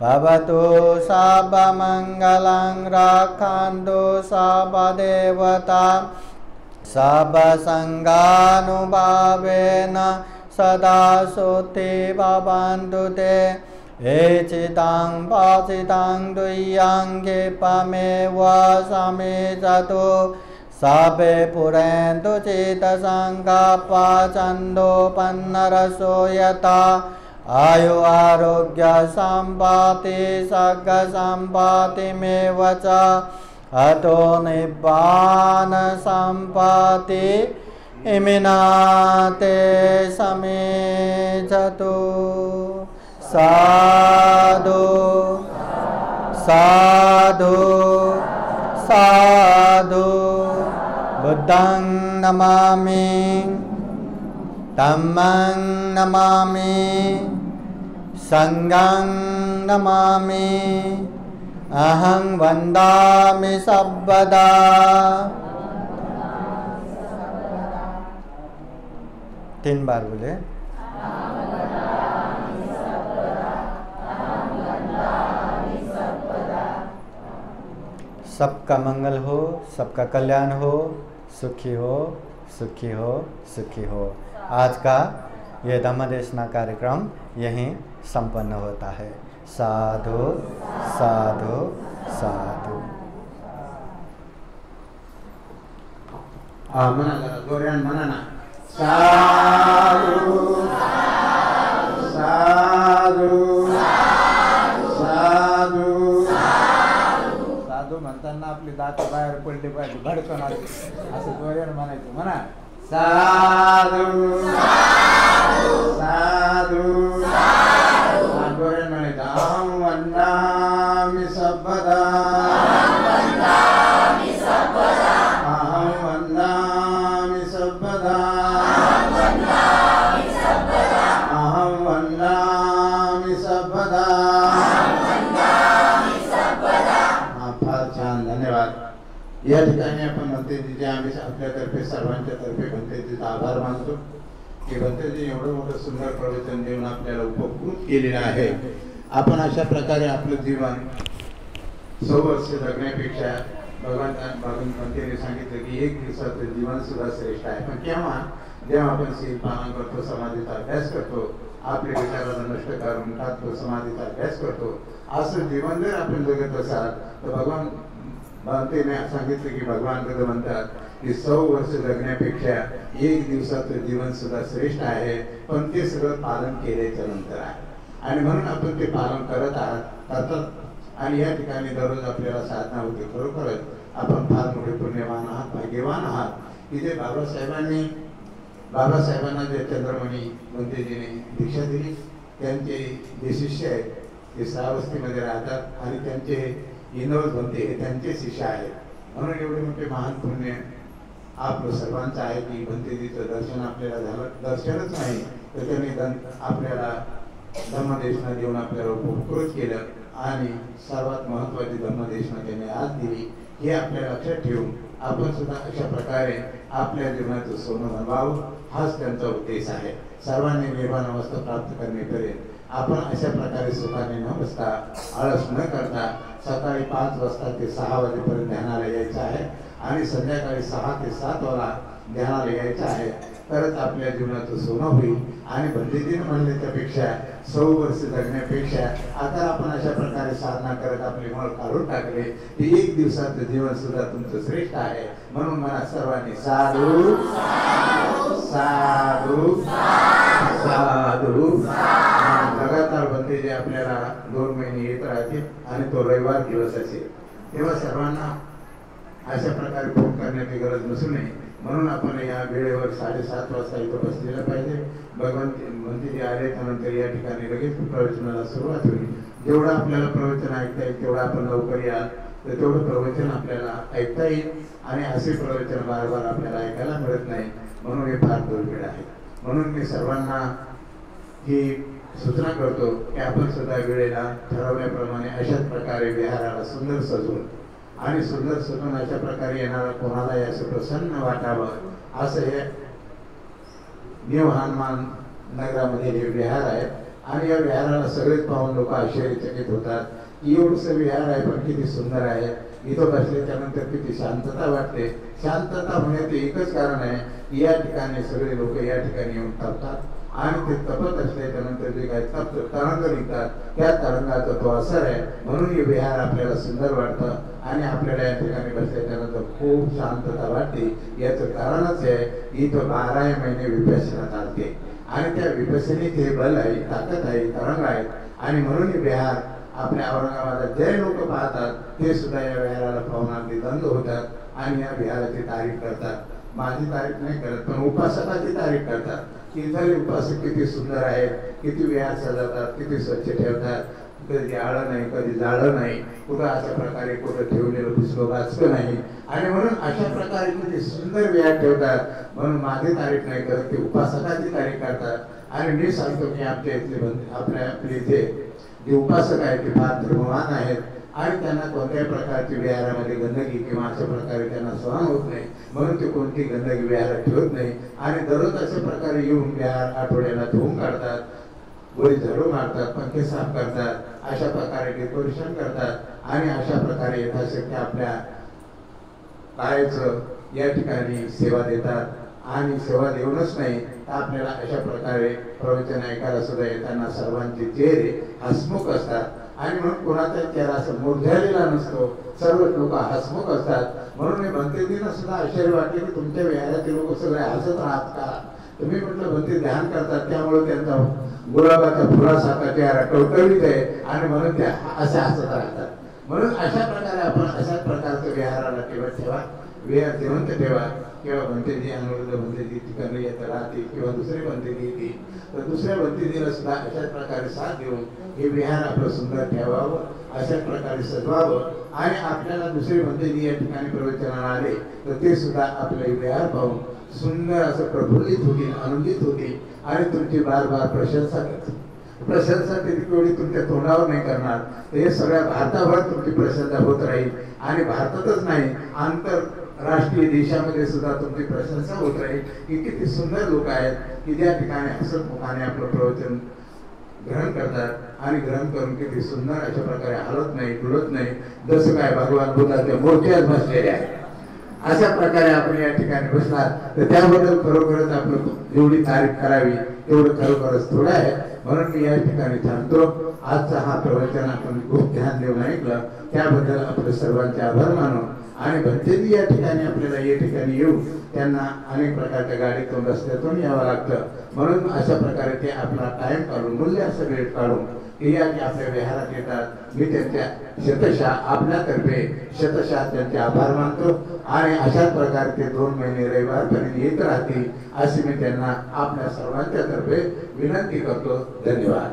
भवतु सर्वमङ्गलं रक्षन्तु सर्वदेवता सर्वसङ्गानुभावेन सदा सोते भवन्तु ते। एचितां वाचितां दुय्याङ्गे पमेव समेजतु सर्वे पुरन्तु चेतसङ्कल्पा छन्दोपन्नरसो यथा। आयु आरोग्य सम्पत्ति सर्ग सम्पत्तिमेव च अतो निब्बान सम्पत्ति इमिनाते समेजतु। साधु साधु साधु। बुद्धं नमामि, धम्मं नमामि, संघं नमामि, अहं वन्दामि सर्वदा। तीन बार बोले। सबका मंगल हो, सबका कल्याण हो, सुखी हो, सुखी हो, सुखी हो। आज का ये धम्मदेशना कार्यक्रम यहीं संपन्न होता है। साधु साधु साधु।
म्हणा जरा जोरान म्हणा ना, साधु साधू साधू साधू म्हणताना आपली दात बाहेर पडली पाहिजे, भडकन असं जोरान म्हणायचं. म्हणा साधू साधू जोरान म्हणायचं. अहं वन्दामि सर्वदा, अहं वन्दामि सर्वदा, अहं वन्दामि सर्वदा. फार छान, धन्यवाद. या ठिकाणी आपण भंतेजीचे आम्ही आपल्यातर्फे सर्वांच्या तर्फे भंतेजीचा आभार मानतो की भंतेजी एवढं मोठं सुंदर प्रवचन देऊन आपल्याला उपकृत केलेलं आहे. आपण अशा प्रकारे आपलं जीवन 100 वर्ष जगण्यापेक्षा भगवंतांनी सांगितलं की 1 दिवसाचं जीवन सुद्धा श्रेष्ठ आहे. पण केव्हा? जेव्हा आपण शील पालन करतो, समाधीचा अभ्यास करतो, आपले विचाराला नष्ट करून टाकतो, समाधीचा अभ्यास करतो. असं जीवन जर आपण जगत असाल तर भगवंताने सांगितलं की भगवान कधी म्हणतात की 100 वर्ष जगण्यापेक्षा 1 दिवसाचं जीवन सुद्धा श्रेष्ठ आहे. पण ते सगळं पालन केल्याच्या नंतर आहे. आणि म्हणून आपण ते पालन करत आहात. आणि या ठिकाणी दररोज आपल्याला साधना होते. खरोखरच आपण फार मोठे पुण्यवान आहात, भाग्यवान आहात. इथे बाबासाहेबांना जे चंद्रमणी भंतेजीने दीक्षा दिली, त्यांचे जे शिष्य आहेत ते श्रावस्तीमध्ये राहतात आणि त्यांचे विनोद भंते हे त्यांचे शिष्य आहेत. म्हणून एवढे मोठे महान पुण्य आपलं सर्वांचं आहे की भंतेजीचं दर्शन आपल्याला झालं. दर्शनच नाही तर त्यांनी आपल्याला धम्मदेशना देऊन आपल्याला उपकृत केलं. आणि सर्वात महत्त्वाची धम्मदेशना त्यांनी आज दिली. हे आपल्या लक्षात ठेवून आपण सुद्धा अशा प्रकारे आपल्या जीवनाचं सोनं बनवावं, हाच त्यांचा उद्देश आहे. सर्वांनी निर्वाण अवस्था प्राप्त करण्यापर्यंत आपण अशा प्रकारे सुखाने न बसता, आळस न करता सकाळी 5 वाजता ते 6 वाजेपर्यंत ध्यानाला यायचं आहे आणि संध्याकाळी 6 ते 7 वाजता ध्यानाला यायचं आहे. तरच आपल्या जीवनाचं सोनं होईल. आणि भंतेजीने म्हणले त्यापेक्षा 100 वर्ष जगण्यापेक्षा आता आपण अशा प्रकारे साधना करत आपले मळ काढून टाकले की 1 दिवसाचं जीवन सुद्धा तुमचं श्रेष्ठ आहे. म्हणून मला सर्वांनी साधू साधू साधू. लगातार भंतेजी आपल्याला 2 महिने येत राहतील आणि तो रविवार दिवस असेल. तेव्हा सर्वांना अशा प्रकारे फोन करण्याची गरज नसू नये. म्हणून आपण या वेळेवर 7:30 वाजता इथं बसलेलं पाहिजे. भंतेजी आले त्यानंतर या ठिकाणी लगेच प्रवचनाला सुरुवात होईल. जेवढं आपल्याला प्रवचन ऐकता येईल तेवढं आपण लवकर याल तर तेवढं प्रवचन आपल्याला ऐकता येईल. आणि असे प्रवचन वारंवार आपल्याला ऐकायला मिळत नाही. म्हणून हे फार दुर्मिळ आहे. म्हणून मी सर्वांना ही सूचना करतो की आपण सुद्धा वेळेला ठरवल्याप्रमाणे अशाच प्रकारे विहाराला सुंदर सजवून आणि सुंदर सजून अशा प्रकारे येणारा कोणाला याचं प्रसन्न वाटावं असं हे न्यू हनुमान नगरामध्ये हे विहार आहे. आणि या विहाराला सगळेच पाहून लोक आश्चर्यचकित होतात की एवढंसं विहार आहे पण किती सुंदर आहे. इथं बसले त्यानंतर किती शांतता वाटते. शांतता होण्याचे एकच कारण आहे की या ठिकाणी सगळे लोक या ठिकाणी येऊन तपतात आणि ते तपत असले त्यानंतर जे काही तप्त तरंग निघतात त्या तरंगाचा तो असर आहे. म्हणून हे विहार आपल्याला सुंदर वाटतं आणि आपल्याला या ठिकाणी बसल्या त्यानंतर खूप शांतता वाटते. याचं कारणच आहे इथं 12 महिने विपश्यना चालते आणि त्या विपश्यनेचे बल आहे, ताकद आहे, तरंग आहेत. आणि म्हणून हे विहार आपल्या औरंगाबादात जे लोक पाहतात ते सुद्धा या विहाराला पाहून अगदी दंग होतात आणि या विहाराची तारीफ करतात. माझी तारीफ नाही करत पण उपासकाची तारीफ करतात की इथले उपासक किती सुंदर आहेत, किती विहार सजवतात, किती स्वच्छ ठेवतात, कधी आळं नाही, कधी जाळं नाही, कुठं अशा प्रकारे कुठं ठेवलेलं पुस्तक वाचतं नाही. आणि म्हणून अशा प्रकारे किती सुंदर विहार ठेवतात. म्हणून माझी तारीफ नाही करत, ते उपासकाची तारीफ करतात. आणि मी सांगतो की आपल्या इथले आपल्या इथे जे उपासक आहेत ते फार धर्मवान आहेत आणि त्यांना कोणत्याही प्रकारची विहारामध्ये गंदगी किंवा अशा प्रकारे त्यांना सहन होत नाही. म्हणून ते कोणती गंदगी विहारात ठेवत नाही आणि दररोज अशा प्रकारे येऊन विहार आठवड्याला धुवून काढतात. वरी झाडू मारतात, पंखे साफ करतात, अशा प्रकारे डेकोरेशन करतात आणि अशा प्रकारे यथाशक्य आपल्या कार्याचं या ठिकाणी सेवा देतात. आणि सेवा देऊनच नाही तर आपल्याला अशा प्रकारे प्रवचन ऐकायला सुद्धा येताना सर्वांचे चेहरे हसमुख असतात आणि म्हणून कोणाचा चेहरा असं मुरझालेला नसतो, सर्व लोक हसमुख असतात. म्हणून भंतेजींना सुद्धा आश्चर्य वाटले की तुमच्या विहारातील लोक सगळे हसत राहत का? तुम्ही म्हटलं भंते ध्यान करतात त्यामुळे त्यांचा गुलाबाचा फुलासारखा चेहरा टवटवीत आहे आणि म्हणून ते असे हसत राहतात. म्हणून अशा प्रकारे आपण अशाच प्रकारचं विहाराला ठेवा, विहार जिवंत ठेवा. किंवा भंतेजी अनुरुद्ध भंतेजी ठिकाणी येत राहतील किंवा दुसरे भंतेजी येतील तर दुसऱ्या भंतेजीला सुद्धा अशाच प्रकारे साथ देऊन हे विहार आपलं सुंदर ठेवावं, अशाच प्रकारे सजवावं. आणि आपल्याला दुसरे भंतेजी या ठिकाणी प्रवचनाला आले तर ते सुद्धा आपलं विहार पाहून सुंदर असं प्रफुल्लित होतील, आनंदित होतील आणि तुमची बार बार प्रशंसा करतील. प्रशंसा तेवढी तुमच्या तोंडावर नाही करणार, ते सगळ्या भारताभर तुमची प्रशंसा होत राहील आणि भारतातच नाही आंतरराष्ट्रीय देशामध्ये सुद्धा तुमची प्रशंसा होत राहील की किती सुंदर लोक आहेत की ज्या ठिकाणी हसतमुखाने आपलं प्रवचन ग्रहण करतात आणि ग्रहण करून किती सुंदर अशा प्रकारे हलत नाही, डुलत नाही, जसं काय भगवान बुद्धाच्या मूर्त्याच बसलेल्या आहेत. अशा प्रकारे आपण या ठिकाणी बसणार तर त्याबद्दल खरोखरच आपण जेवढी तारीफ करावी तेवढं खरोखरच थोडं आहे. म्हणून मी या ठिकाणी थांबतो. आजचा हा प्रवचन आपण खूप ध्यान देऊन ऐकलं त्याबद्दल आपले सर्वांचे आभार मानू. आणि भंतेजी या ठिकाणी आपल्याला या ठिकाणी येऊ त्यांना अनेक प्रकारच्या गाडीतून रस्त्यातून यावं लागतं. म्हणून अशा प्रकारे ते आपला टाइम काढून मूल्य असं वेळ काढून ते या आपल्या विहारात येतात. मी त्यांच्या शतशः आपल्यातर्फे शतशः त्यांचे आभार मानतो आणि अशाच प्रकारे ते 2 महिने रविवारपर्यंत येत राहतील अशी मी त्यांना आपल्या सर्वांच्या तर्फे विनंती करतो. धन्यवाद.